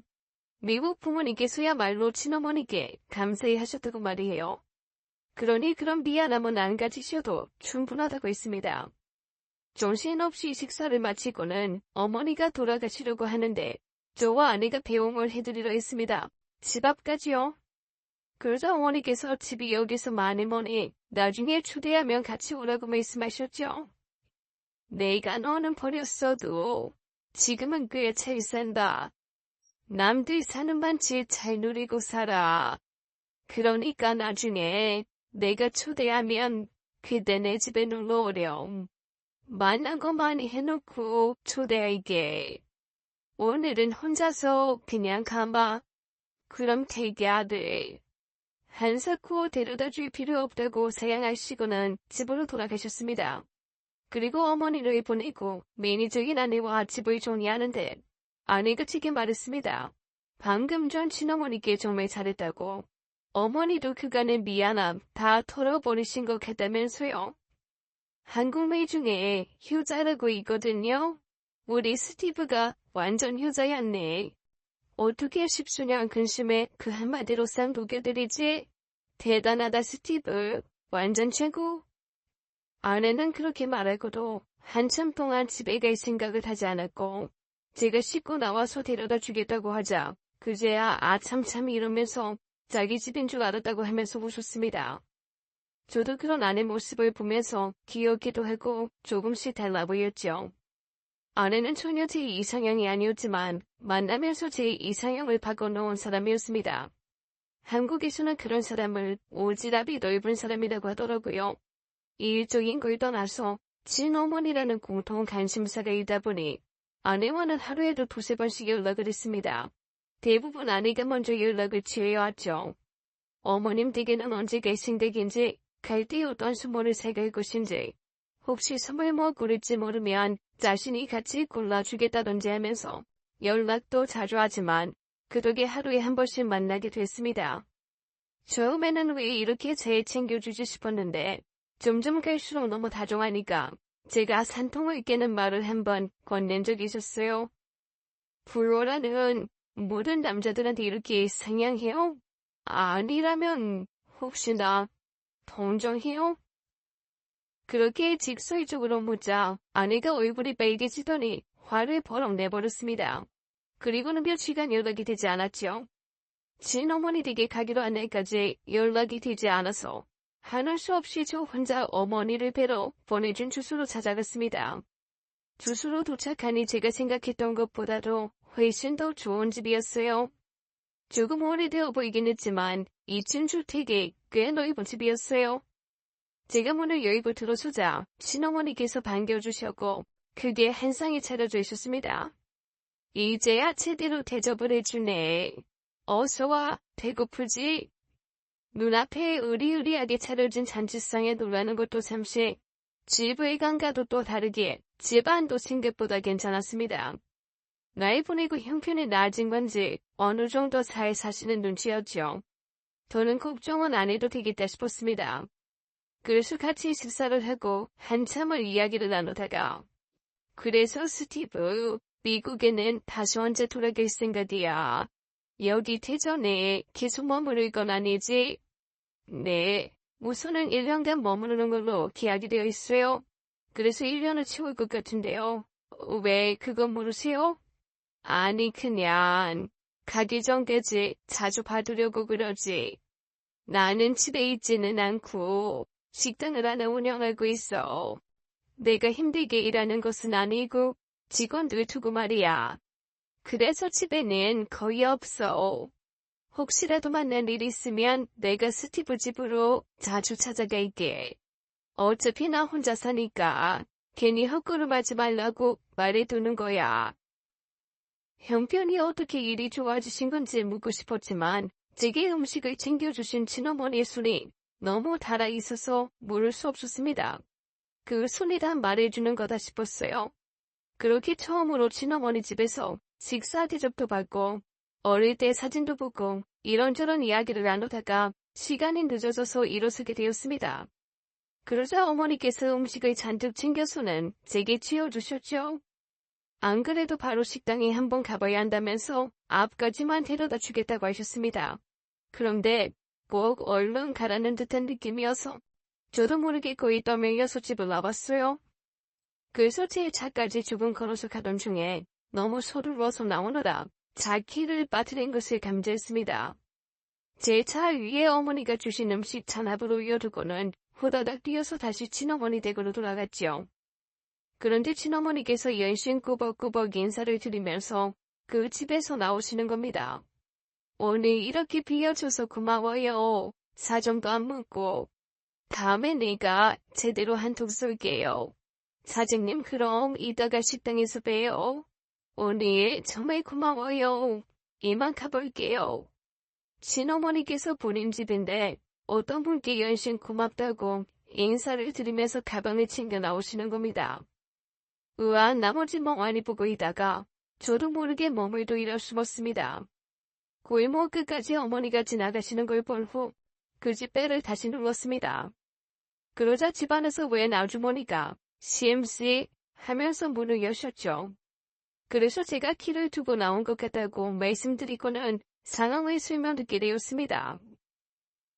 미국 부모님께서야말로 친어머니께 감사히 하셨다고 말이에요. 그러니 그런 미안함은 안 가지셔도 충분하다고 했습니다. 정신없이 식사를 마치고는 어머니가 돌아가시려고 하는데 저와 아내가 배웅을 해드리려 했습니다. 집 앞까지요. 그러자 어머니께서 집이 여기서 많이 머니 나중에 초대하면 같이 오라고 말씀하셨죠. 내가 너는 버렸어도 지금은 꽤 잘 산다. 남들 사는 반지 잘 누리고 살아. 그러니까 나중에 내가 초대하면 그때 내 집에 놀러 오렴. 만난 거 많이 해놓고 초대할게. 오늘은 혼자서 그냥 가봐. 그럼 되게 아들. 한사코 데려다 줄 필요 없다고 사양하시고는 집으로 돌아가셨습니다. 그리고 어머니를 보내고 매니저인 아내와 집을 정리하는데 아내가 제게 말했습니다. 방금 전 친어머니께 정말 잘했다고. 어머니도 그간의 미안함 다 털어버리신 것 같다면서요. 한국말 중에 효자라고 있거든요. 우리 스티브가 완전 효자였네. 어떻게 10수년 근심에 그 한마디로 싹 녹여드리지? 대단하다 스티브. 완전 최고. 아내는 그렇게 말하고도 한참 동안 집에 갈 생각을 하지 않았고 제가 씻고 나와서 데려다 주겠다고 하자 그제야 아참참 이러면서 자기 집인 줄 알았다고 하면서 웃었습니다. 저도 그런 아내 모습을 보면서 귀엽기도 하고 조금씩 달라 보였죠. 아내는 전혀 제 이상형이 아니었지만 만나면서 제 이상형을 바꿔놓은 사람이었습니다. 한국에서는 그런 사람을 오지랖이 넓은 사람이라고 하더라고요. 일적인 걸 떠나서 친어머니라는 공통 관심사가 있다 보니 아내와는 하루에도 두세 번씩 연락을 했습니다. 대부분 아내가 먼저 연락을 취해왔죠. 어머님 댁에는 언제 계신 댁인지, 갈 때 어떤 수모를 사갈 것인지, 혹시 선물 뭐 고를지 모르면 자신이 같이 골라주겠다던지 하면서 연락도 자주 하지만 그 덕에 하루에 한 번씩 만나게 됐습니다. 처음에는 왜 이렇게 잘 챙겨주지 싶었는데 점점 갈수록 너무 다정하니까 제가 산통을 깨는 말을 한번 건넨 적이 있었어요. 불로라는 모든 남자들한테 이렇게 상냥해요? 아니라면 혹시 나 동정해요? 그렇게 직설적으로 묻자 아내가 얼굴이 빨개지더니 화를 버럭 내버렸습니다. 그리고는 몇 시간 연락이 되지 않았죠. 친어머니 댁에 가기로 한 날까지 연락이 되지 않아서 하는 수 없이 저 혼자 어머니를 뵈러 보내준 주소로 찾아갔습니다. 주소로 도착하니 제가 생각했던 것보다도 훨씬 더 좋은 집이었어요. 조금 오래되어 보이긴 했지만 2층 주택에 꽤 넓은 집이었어요. 제가 문을 열고 들어서자 친어머니께서 반겨주셨고 크게 한 상이 차려져 있었습니다. 이제야 제대로 대접을 해주네. 어서와, 배고프지? 눈앞에 으리으리하게 차려진 잔치상에 놀라는 것도 잠시 집 외관과도 또 다르게 집안도 생각보다 괜찮았습니다. 날 보내고 형편이 나아진 건지 어느 정도 잘 사시는 눈치였죠. 더는 걱정은 안 해도 되겠다 싶었습니다. 그래서 같이 식사를 하고 한참을 이야기를 나누다가 그래서 스티브, 미국에는 다시 언제 돌아갈 생각이야? 여기 대전에 계속 머무를 건 아니지? 네, 우선은 1년간 머무르는 걸로 계약이 되어 있어요. 그래서 1년을 채울 것 같은데요. 왜 그건 모르세요? 아니 그냥 가기 전까지 자주 봐두려고 그러지. 나는 집에 있지는 않고 식당을 하나 운영하고 있어. 내가 힘들게 일하는 것은 아니고 직원들 두고 말이야. 그래서 집에는 거의 없어. 혹시라도 만날 일 있으면 내가 스티브 집으로 자주 찾아갈게. 어차피 나 혼자 사니까 괜히 헛걸음하지 말라고 말해두는 거야. 형편이 어떻게 일이 좋아지신 건지 묻고 싶었지만 제게 음식을 챙겨주신 친어머니의 손이 너무 달아있어서 물을 수 없었습니다. 그 손이 다 말해주는 거다 싶었어요. 그렇게 처음으로 친어머니 집에서 식사 대접도 받고 어릴 때 사진도 보고 이런저런 이야기를 나누다가 시간이 늦어져서 일어서게 되었습니다. 그러자 어머니께서 음식을 잔뜩 챙겨서는 제게 치워주셨죠. 안 그래도 바로 식당에 한번 가봐야 한다면서 앞까지만 데려다 주겠다고 하셨습니다. 그런데 꼭 얼른 가라는 듯한 느낌이어서 저도 모르게 거의 떠밀려서 집을 나왔어요. 그래서 제 차까지 조금 걸어서 가던 중에 너무 서둘러서 나오느라 자키를 빠뜨린 것을 감지했습니다. 제 차 위에 어머니가 주신 음식 잔압으로 이어두고는 후다닥 뛰어서 다시 친어머니 댁으로 돌아갔죠. 그런데 친어머니께서 연신 꾸벅꾸벅 인사를 드리면서 그 집에서 나오시는 겁니다. 오늘 이렇게 비워줘서 고마워요. 사정도 안 묻고. 다음에 내가 제대로 한턱 쏠게요. 사장님 그럼 이따가 식당에서 봬요. 오늘 정말 고마워요. 이만 가볼게요. 친어머니께서 본인 집인데 어떤 분께 연신 고맙다고 인사를 드리면서 가방을 챙겨 나오시는 겁니다. 우와 나머지 멍하니 보고 있다가 저도 모르게 몸을 도일어 숨었습니다. 골목 끝까지 어머니가 지나가시는 걸 본 후 그 집 배를 다시 눌렀습니다. 그러자 집안에서 웬 아주머니가 CMC 하면서 문을 여셨죠. 그래서 제가 키를 두고 나온 것 같다고 말씀드리고는 상황을 설명드리게 되었습니다.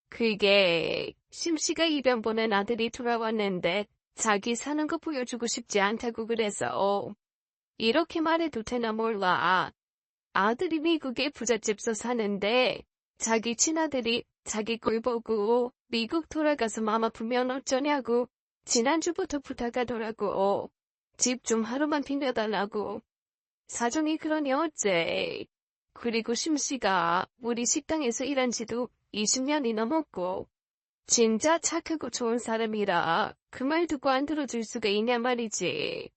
그게 심씨가 입양 보낸 아들이 돌아왔는데 자기 사는 거 보여주고 싶지 않다고 그래서 이렇게 말해도 되나 몰라. 아들이 미국에 부잣집서 사는데 자기 친아들이 자기 꼴 보고 미국 돌아가서 맘 아프면 어쩌냐고 지난주부터 부탁하더라고. 집 좀 하루만 빌려달라고. 사정이 그러니 어째. 그리고 심씨가 우리 식당에서 일한 지도 20년이 넘었고 진짜 착하고 좋은 사람이라 그 말 듣고 안 들어줄 수가 있냐 말이지.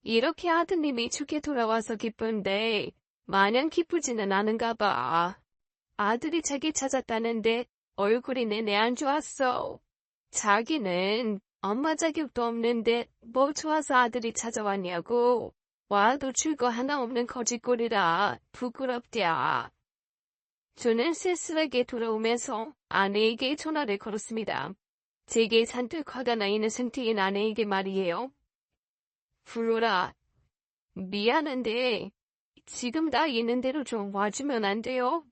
이렇게 아드님이 좋게 돌아와서 기쁜데 마냥 기쁘지는 않은가 봐. 아들이 자기 찾았다는데 얼굴이 내내 안 좋았어. 자기는 엄마 자격도 없는데 뭐 좋아서 아들이 찾아왔냐고. 와도 줄 거 하나 없는 거짓골이라 부끄럽대야. 저는 쓸쓸하게 돌아오면서 아내에게 전화를 걸었습니다. 제게 잔뜩 화가 나 있는 상태인 아내에게 말이에요. 불러라. 미안한데 지금 나 있는 대로 좀 와주면 안 돼요?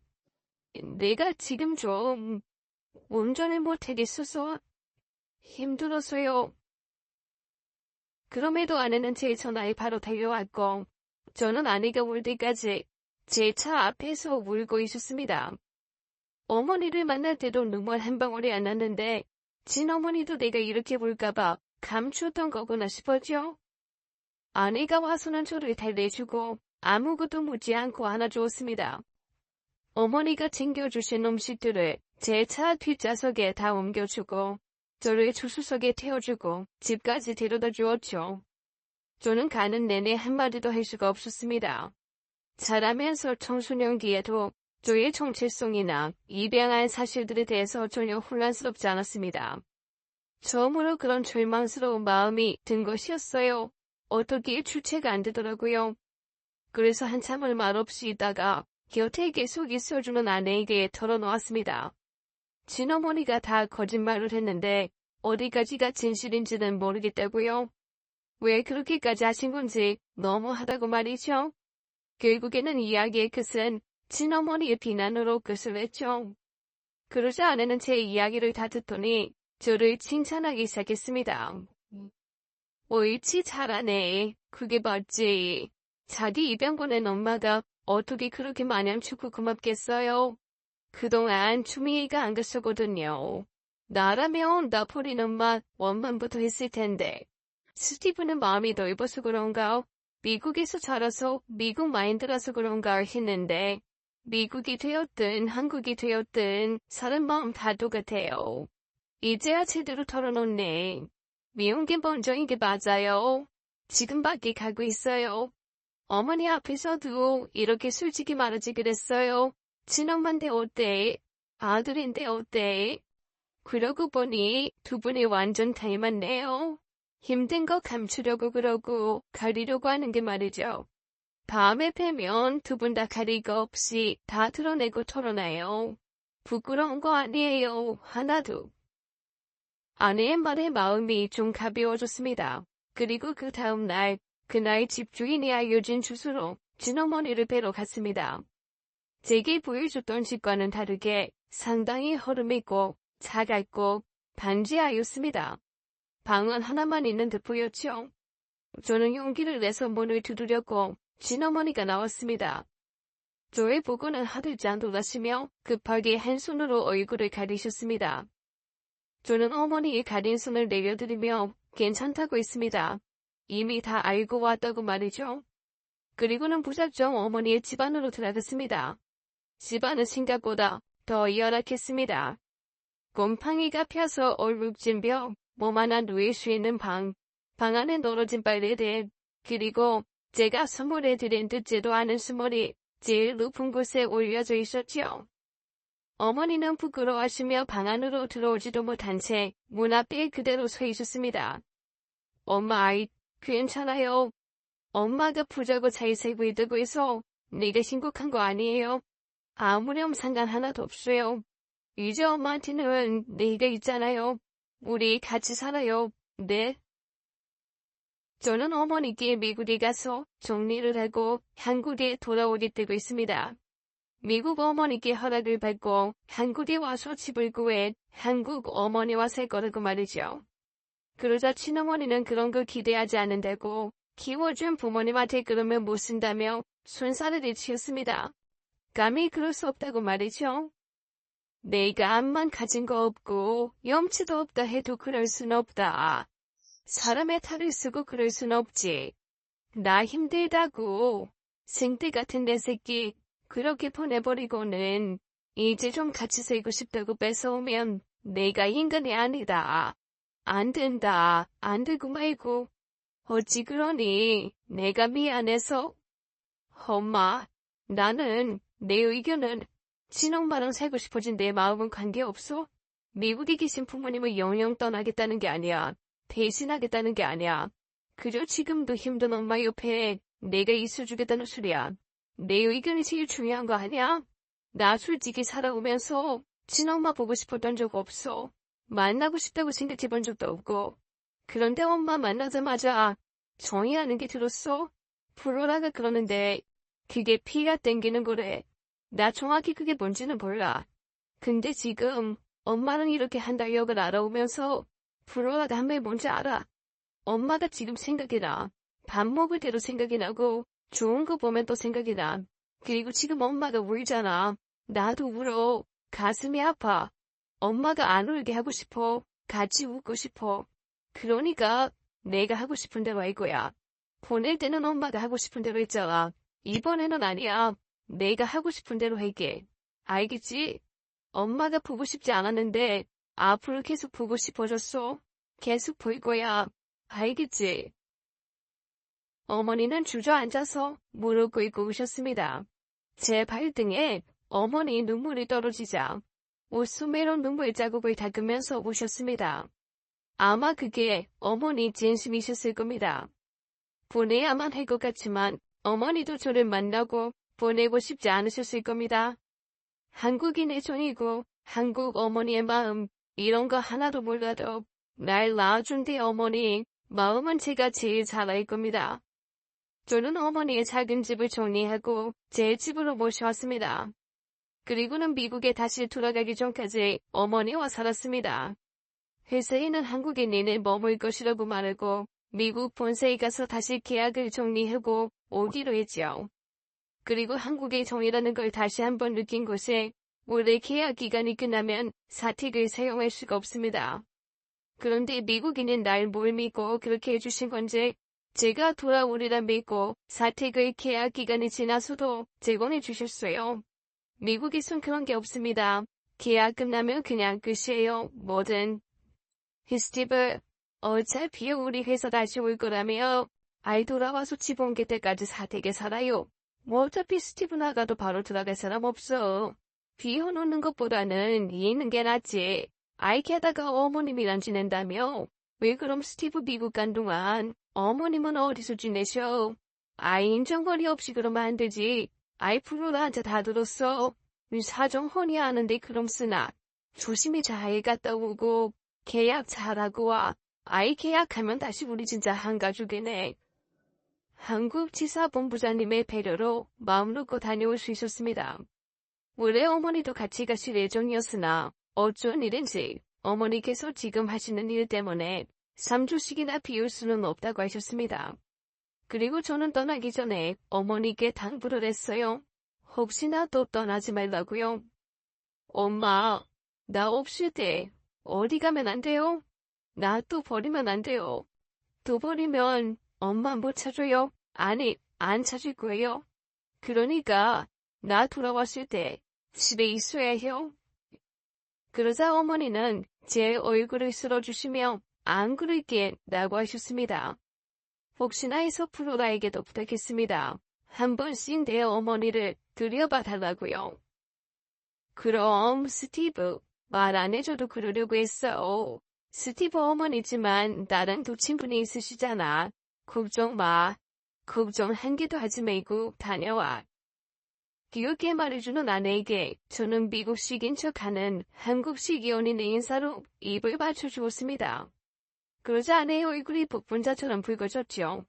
내가 지금 좀 운전을 못하겠어서 힘들어서요. 그럼에도 아내는 제 전화에 바로 달려왔고 저는 아내가 올 때까지 제 차 앞에서 울고 있었습니다. 어머니를 만날 때도 눈물 한 방울이 안 났는데 친어머니도 내가 이렇게 울까봐 감추었던 거구나 싶었죠. 아내가 와서는 저를 달래주고 아무것도 묻지 않고 안아주었습니다. 어머니가 챙겨주신 음식들을 제 차 뒷좌석에 다 옮겨주고 저를 조수석에 태워주고 집까지 데려다 주었죠. 저는 가는 내내 한마디도 할 수가 없었습니다. 자라면서 청소년기에도 저의 정체성이나 입양한 사실들에 대해서 전혀 혼란스럽지 않았습니다. 처음으로 그런 절망스러운 마음이 든 것이었어요. 어떻게 주체가 안 되더라고요. 그래서 한참을 말없이 있다가 곁에 계속 있어주는 아내에게 털어놓았습니다. 친어머니가 다 거짓말을 했는데 어디까지가 진실인지는 모르겠다고요. 왜 그렇게까지 하신 건지 너무하다고 말이죠. 결국에는 이야기의 끝은 친어머니의 비난으로 끝을 냈죠. 그러자 아내는 제 이야기를 다 듣더니 저를 칭찬하기 시작했습니다. 옳지 잘하네. 그게 맞지. 자기 입양 보낸 엄마가 어떻게 그렇게 마냥 좋고 고맙겠어요. 그동안 추미애가 안 갔었거든요. 나라면 나폴리는 엄마 원만부터 했을 텐데. 스티브는 마음이 넓어서 그런가? 미국에서 자라서 미국 마인드라서 그런가 했는데 미국이 되었든 한국이 되었든 사람 마음 다 똑같아요. 이제야 제대로 털어놓네. 미운 게 먼저인 게 맞아요. 지금 밖에 가고 있어요. 어머니 앞에서도 이렇게 솔직히 말하지 그랬어요. 친엄마인데 어때? 아들인데 어때? 그러고 보니 두 분이 완전 닮았네요. 힘든 거 감추려고 그러고 가리려고 하는 게 말이죠. 밤에 뵈면 두 분 다 가리고 없이 다 드러내고 털어놔요. 부끄러운 거 아니에요. 하나도. 아내의 말에 마음이 좀 가벼워졌습니다. 그리고 그 다음 날, 그날 집주인이 알려준 주소로 친어머니를 뵈러 갔습니다. 제게 보여줬던 집과는 다르게 상당히 허름있고 작았고 반지하였습니다. 방은 하나만 있는 듯 보였죠. 저는 용기를 내서 문을 두드렸고 친어머니가 나왔습니다. 저를 보고는 하들짝 놀라시며 급하게 한 손으로 얼굴을 가리셨습니다. 저는 어머니의 가린 손을 내려드리며 괜찮다고 했습니다. 이미 다 알고 왔다고 말이죠. 그리고는 부작정 어머니의 집 안으로 들어갔습니다. 집안은 생각보다 더 열악했습니다. 곰팡이가 펴서 얼룩진 벽, 몸 하나 누일 수 있는 방 안에 떨어진 빨래들, 그리고 제가 선물해드린 듣지도 않은 수모리 제일 높은 곳에 올려져 있었죠. 어머니는 부끄러워하시며 방 안으로 들어오지도 못한 채 문 앞에 그대로 서 있었습니다. 엄마, 괜찮아요. 엄마가 부자고 잘 살고 있다고 해서 네가 심각한 거 아니에요. 아무렴 상관 하나도 없어요. 이제 엄마한테는 내가 있잖아요. 우리 같이 살아요. 네. 저는 어머니께 미국에 가서 정리를 하고 한국에 돌아오게 되고 있습니다. 미국 어머니께 허락을 받고 한국에 와서 집을 구해 한국 어머니와 살 거라고 말이죠. 그러자 친어머니는 그런 거 기대하지 않는다고 키워준 부모님한테 그러면 못 쓴다며 손살을 내치었습니다. 감히 그럴 수 없다고 말이죠. 내가 암만 가진 거 없고 염치도 없다 해도 그럴 순 없다. 사람의 탈을 쓰고 그럴 순 없지. 나 힘들다고. 생떼 같은 내 새끼 그렇게 보내버리고는 이제 좀 같이 살고 싶다고 뺏어오면 내가 인간이 아니다. 안 된다. 안 되고 말고. 어찌 그러니? 내가 미안해서. 엄마, 나는 내 의견은 친엄마랑 살고 싶어진 내 마음은 관계없어. 미국에 계신 부모님을 영영 떠나겠다는 게 아니야. 대신하겠다는 게 아니야. 그저 지금도 힘든 엄마 옆에 내가 있어주겠다는 소리야. 내 의견이 제일 중요한 거 아니야? 나 솔직히 살아오면서 친엄마 보고 싶었던 적 없어. 만나고 싶다고 생각해본 적도 없고. 그런데 엄마 만나자마자 정의하는 게 들었어. 프로라가 그러는데 그게 피가 땡기는 거래. 나 정확히 그게 뭔지는 몰라. 근데 지금 엄마는 이렇게 한다역을 알아오면서 프로라가 한 말 뭔지 알아. 엄마가 지금 생각이 나. 밥 먹을 때도 생각이 나고 좋은 거 보면 또 생각이 나. 그리고 지금 엄마가 울잖아. 나도 울어. 가슴이 아파. 엄마가 안 울게 하고 싶어. 같이 웃고 싶어. 그러니까 내가 하고 싶은 대로 할 거야. 보낼 때는 엄마가 하고 싶은 대로 했잖아. 이번에는 아니야. 내가 하고 싶은 대로 할게. 알겠지? 엄마가 보고 싶지 않았는데 앞으로 계속 보고 싶어졌어. 계속 볼 거야. 알겠지? 어머니는 주저앉아서 무릎 꿇고 우셨습니다. 제 발등에 어머니 눈물이 떨어지자 옷소매로 눈물 자국을 닦으면서 우셨습니다. 아마 그게 어머니 진심이셨을 겁니다. 보내야만 할 것 같지만 어머니도 저를 만나고 보내고 싶지 않으셨을 겁니다. 한국인의 정이고 한국 어머니의 마음 이런 거 하나도 몰라도 날 낳아준 내 어머니 마음은 제가 제일 잘 알 겁니다. 저는 어머니의 작은 집을 정리하고 제 집으로 모셔왔습니다. 그리고는 미국에 다시 돌아가기 전까지 어머니와 살았습니다. 회사에는 한국에 내내 머물 것이라고 말하고 미국 본사에 가서 다시 계약을 정리하고 오기로 했죠. 그리고 한국의 정이라는 걸 다시 한번 느낀 곳에 올해 계약 기간이 끝나면 사택을 사용할 수가 없습니다. 그런데 미국인은 날 뭘 믿고 그렇게 해주신 건지 제가 돌아오리라 믿고 사택의 계약 기간이 지나서도 제공해 주셨어요. 미국에선 그런 게 없습니다. 계약 끝나면 그냥 끝이에요. 뭐든. 스티브, 어차피 우리 회사 다시 올 거라며. 아이 돌아와서 집 옮길 때까지 사택에 살아요. 뭐 어차피 스티브 나가도 바로 들어갈 사람 없어. 비워놓는 것보다는 있는 게 낫지. 아이 게다가 어머님이랑 지낸다며. 왜 그럼 스티브 미국 간 동안 어머님은 어디서 지내셔? 아이 인정거리 없이 그러면 안 되지. 아이 프로라한테 다 들었어. 사정 훤히 아는데 그럼 쓰나. 조심히 잘 갔다 오고 계약 잘하고 와. 아이 계약하면 다시 우리 진짜 한가족이네. 한국 지사본부장님의 배려로 마음 놓고 다녀올 수 있었습니다. 원래 어머니도 같이 가실 예정이었으나 어쩐 일인지 어머니께서 지금 하시는 일 때문에 3주씩이나 비울 수는 없다고 하셨습니다. 그리고 저는 떠나기 전에 어머니께 당부를 했어요. 혹시나 또 떠나지 말라고요. 엄마, 나 없을 때 어디 가면 안 돼요? 나 또 버리면 안 돼요. 또 버리면 엄마 못 찾아요? 아니, 안 찾을 거예요. 그러니까 나 돌아왔을 때 집에 있어야 해요. 그러자 어머니는 제 얼굴을 쓸어주시며 안 그럴게 라고 하셨습니다. 혹시나 해서 프로라에게도 부탁했습니다. 한 번씩 내 어머니를 들여봐 달라고요. 그럼 스티브, 말 안 해줘도 그러려고 했어. 스티브 어머니지만 다른 두 친분이 있으시잖아. 걱정 마. 걱정 한 개도 하지 말고 다녀와. 귀엽게 말해주는 아내에게 저는 미국식인 척하는 한국식 연인의 인사로 입을 맞춰주었습니다. 그러자 아내의 얼굴이 복분자처럼 붉어졌죠.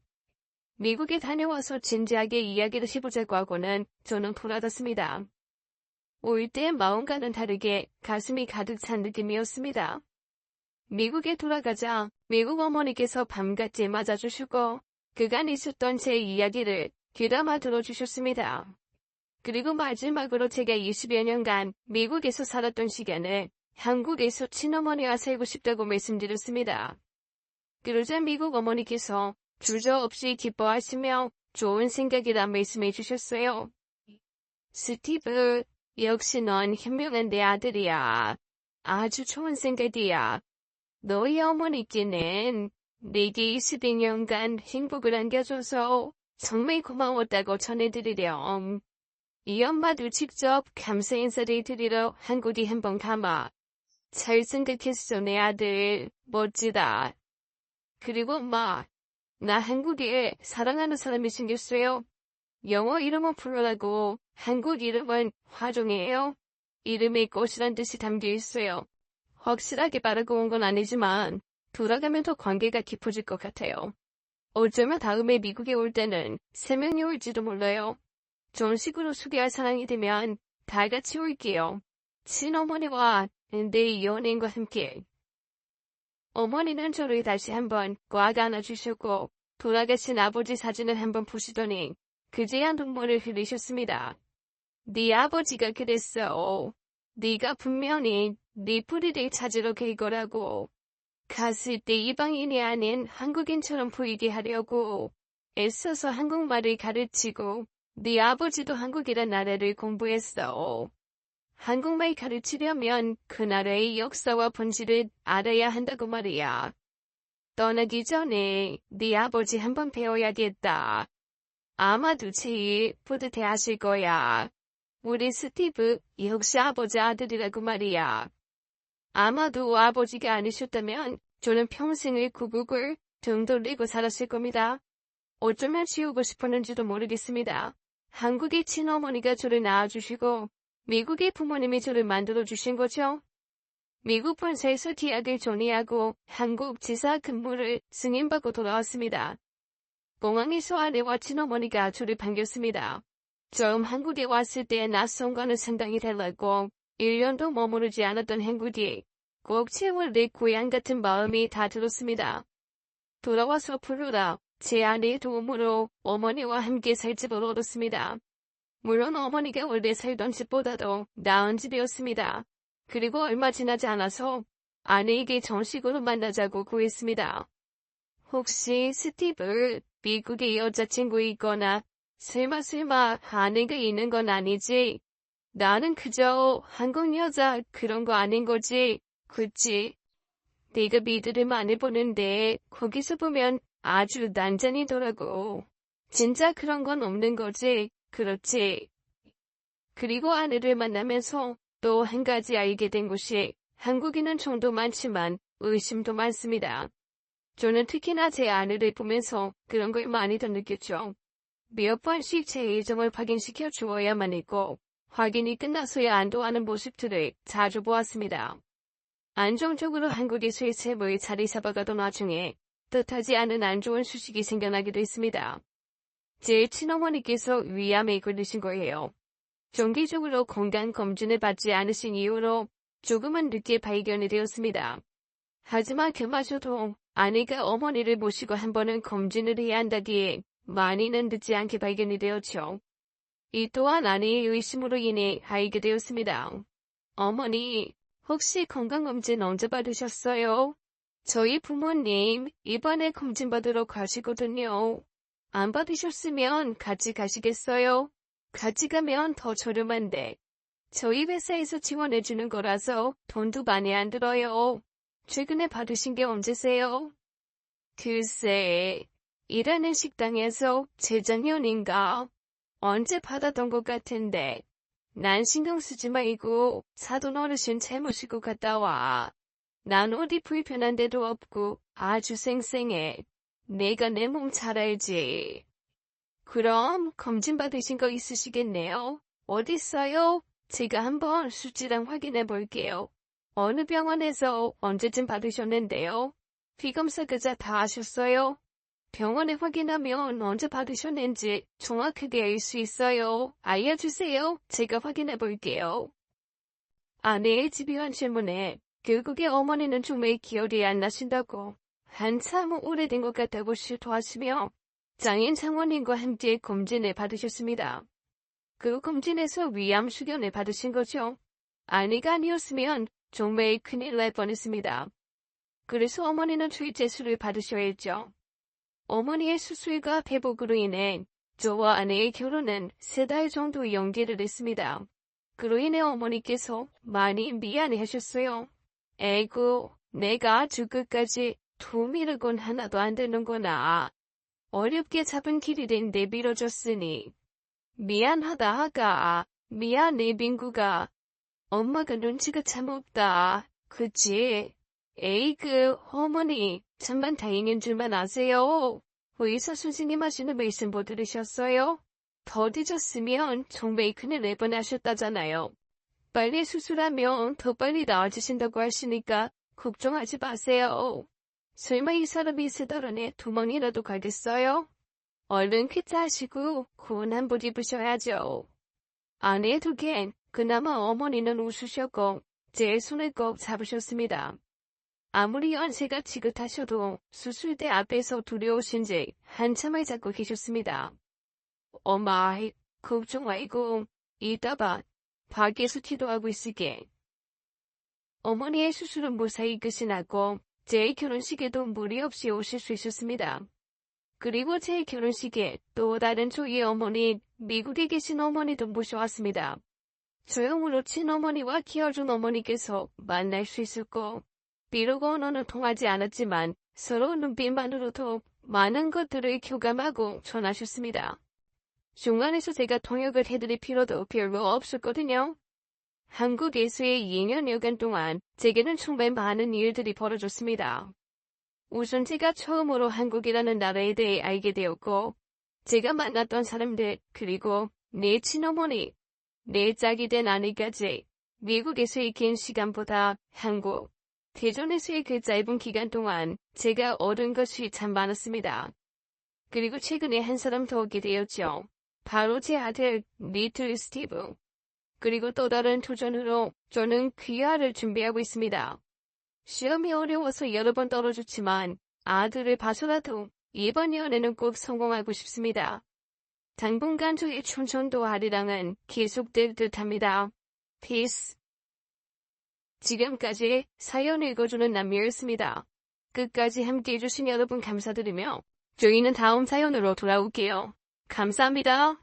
미국에 다녀와서 진지하게 이야기를 해보자고 하고는 저는 돌아갔습니다. 올 때의 마음과는 다르게 가슴이 가득 찬 느낌이었습니다. 미국에 돌아가자 미국 어머니께서 밤같이 맞아주시고 그간 있었던 제 이야기를 귀담아 들어주셨습니다. 그리고 마지막으로 제가 20여 년간 미국에서 살았던 시간을 한국에서 친어머니와 살고 싶다고 말씀드렸습니다. 그러자 미국 어머니께서 주저없이 기뻐하시며 좋은 생각이라 말씀해 주셨어요. 스티브, 역시 넌 현명한 내 아들이야. 아주 좋은 생각이야. 너희 어머니께는 내게 22년간 행복을 안겨줘서 정말 고마웠다고 전해드리렴. 이 엄마도 직접 감사 인사를 드리러 한국에 한번 가마. 잘 생각했어, 내 아들. 멋지다. 그리고 엄마, 나 한국에 사랑하는 사람이 생겼어요. 영어 이름은 플로라고 한국 이름은 화종이에요. 이름에 꽃이란 뜻이 담겨 있어요. 확실하게 말하고 온 건 아니지만 돌아가면 더 관계가 깊어질 것 같아요. 어쩌면 다음에 미국에 올 때는 3명이 올지도 몰라요. 정식으로 소개할 사람이 되면 다 같이 올게요. 친어머니와 내 연인과 함께. 어머니는 저를 다시 한번 꽉 안아주셨고 돌아가신 아버지 사진을 한번 보시더니 그제야 눈물을 흘리셨습니다. 네 아버지가 그랬어. 네가 분명히 네 뿌리를 찾으러 갈 거라고. 갔을 때 이방인이 아닌 한국인처럼 보이게 하려고 애써서 한국말을 가르치고 네 아버지도 한국이란 나라를 공부했어. 한국말 가르치려면 그 나라의 역사와 본질을 알아야 한다고 말이야. 떠나기 전에 네 아버지 한번 배워야겠다. 아마도 제일 뿌듯해 하실 거야. 우리 스티브 역시 아버지 아들이라고 말이야. 아마도 아버지가 아니셨다면 저는 평생을 구국을 등 돌리고 살았을 겁니다. 어쩌면 지우고 싶었는지도 모르겠습니다. 한국의 친어머니가 저를 낳아주시고 미국의 부모님이 저를 만들어주신 거죠. 미국 본사에서 계약을 정리하고 한국 지사 근무를 승인받고 돌아왔습니다. 공항에서 아내와 친어머니가 저를 반겼습니다. 처음 한국에 왔을 때의 낯선과는 상당히 달랐고 1년도 머무르지 않았던 한국이 꼭 채울 내 고향 같은 마음이 다 들었습니다. 돌아와서 플로라, 제 아내의 도움으로 어머니와 함께 살 집을 얻었습니다. 물론 어머니가 원래 살던 집보다도 나은 집이었습니다. 그리고 얼마 지나지 않아서 아내에게 정식으로 만나자고 구했습니다. 혹시 스티브, 미국에 여자친구 있거나 설마 아내가 있는 건 아니지? 나는 그저 한국 여자 그런 거 아닌 거지, 그치? 내가 미드를 많이 보는데 거기서 보면 아주 난장이더라고. 진짜 그런 건 없는 거지, 그렇지? 그리고 아내를 만나면서 또 한 가지 알게 된 것이 한국인은 정도 많지만 의심도 많습니다. 저는 특히나 제 아내를 보면서 그런 걸 많이 더 느꼈죠. 몇 번씩 제 애정을 확인시켜 주어야만 했고 확인이 끝나서야 안도하는 모습들을 자주 보았습니다. 안정적으로 한국에서의 삶을 자리 잡아가던 와중에 뜻하지 않은 안 좋은 소식이 생겨나기도 했습니다. 제 친어머니께서 위암에 걸리신 거예요. 정기적으로 건강검진을 받지 않으신 이유로 조금은 늦게 발견이 되었습니다. 하지만 그마저도 아내가 어머니를 모시고 한 번은 검진을 해야 한다기에 많이는 늦지 않게 발견이 되었죠. 이 또한 아내의 의심으로 인해 알게 되었습니다. 어머니, 혹시 건강검진 언제 받으셨어요? 저희 부모님 이번에 검진 받으러 가시거든요. 안 받으셨으면 같이 가시겠어요? 같이 가면 더 저렴한데. 저희 회사에서 지원해주는 거라서 돈도 많이 안 들어요. 최근에 받으신 게 언제세요? 글쎄, 일하는 식당에서 재작년인가? 언제 받았던 것 같은데. 난 신경 쓰지 말고 사돈 어르신 잘 모시고 갔다 와. 난 어디 불편한 데도 없고 아주 쌩쌩해. 내가 내 몸 잘 알지. 그럼 검진 받으신 거 있으시겠네요. 어디 있어요? 제가 한번 수치랑 확인해 볼게요. 어느 병원에서 언제쯤 받으셨는데요? 피검사 그자 다 하셨어요? 병원에 확인하면 언제 받으셨는지 정확하게 알 수 있어요. 알려주세요. 제가 확인해 볼게요. 아내의 집요한 질문에 결국에 어머니는 정말 기억이 안 나신다고 한참 오래된 것 같다고 실토하시며 장인 장모님과 함께 검진을 받으셨습니다. 그 검진에서 위암 수련을 받으신 거죠. 아내가 아니었으면 정말 큰일 날 뻔했습니다. 그래서 어머니는 출제수를 받으셔야 했죠. 어머니의 수술과 회복으로 인해 저와 아내의 결혼은 3달 정도 연기를 했습니다. 그로 인해 어머니께서 많이 미안해하셨어요. 에이구, 내가 죽을까지 도미르곤 하나도 안 되는구나. 어렵게 잡은 길이를 내밀어줬으니 미안하다 하가. 미안해 빙구가. 엄마가 눈치가 참 없다. 그치? 에이그 어머니 참만 다행인 줄만 아세요. 의사 선생님 하시는 말씀 못 들으셨어요? 더 늦었으면 정말 큰일 날 뻔하셨다잖아요. 빨리 수술하면 더 빨리 나아지신다고 하시니까 걱정하지 마세요. 설마 이 사람이 세달안에 2번이라도 가겠어요? 얼른 퀴즈하시고 고운 옷 입으셔야죠. 아내의 두겐 그나마 어머니는 웃으셨고 제 손을 꼭 잡으셨습니다. 아무리 연세가 지긋하셔도 수술대 앞에서 두려우신지 한참을 잡고 계셨습니다. 엄마, 걱정 말고 이따 봐. 밖에서 기도하고 있을게. 어머니의 수술은 무사히 끝이 났고 제 결혼식에도 무리 없이 오실 수 있었습니다. 그리고 제 결혼식에 또 다른 저희 어머니, 미국에 계신 어머니도 모셔왔습니다. 조용으로 친어머니와 키워준 어머니께서 만날 수 있었고 비록 언어는 통하지 않았지만 서로 눈빛만으로도 많은 것들을 교감하고 전하셨습니다. 중간에서 제가 통역을 해드릴 필요도 별로 없었거든요. 한국에서의 2년여간 동안 제게는 정말 많은 일들이 벌어졌습니다. 우선 제가 처음으로 한국이라는 나라에 대해 알게 되었고 제가 만났던 사람들 그리고 내 친어머니, 내 짝이 된 아내까지 미국에서의 긴 시간보다 한국, 대전에서의 그 짧은 기간 동안 제가 얻은 것이 참 많았습니다. 그리고 최근에 한 사람 더 오게 되었죠. 바로 제 아들 리틀 스티브. 그리고 또 다른 도전으로 저는 귀화를 준비하고 있습니다. 시험이 어려워서 여러 번 떨어졌지만 아들을 봐서라도 이번 연애는 꼭 성공하고 싶습니다. 당분간 저의 춘천도 아리랑은 계속될 듯합니다. 피스. 지금까지 사연 읽어주는 남미였습니다. 끝까지 함께해 주신 여러분 감사드리며 저희는 다음 사연으로 돌아올게요. 감사합니다.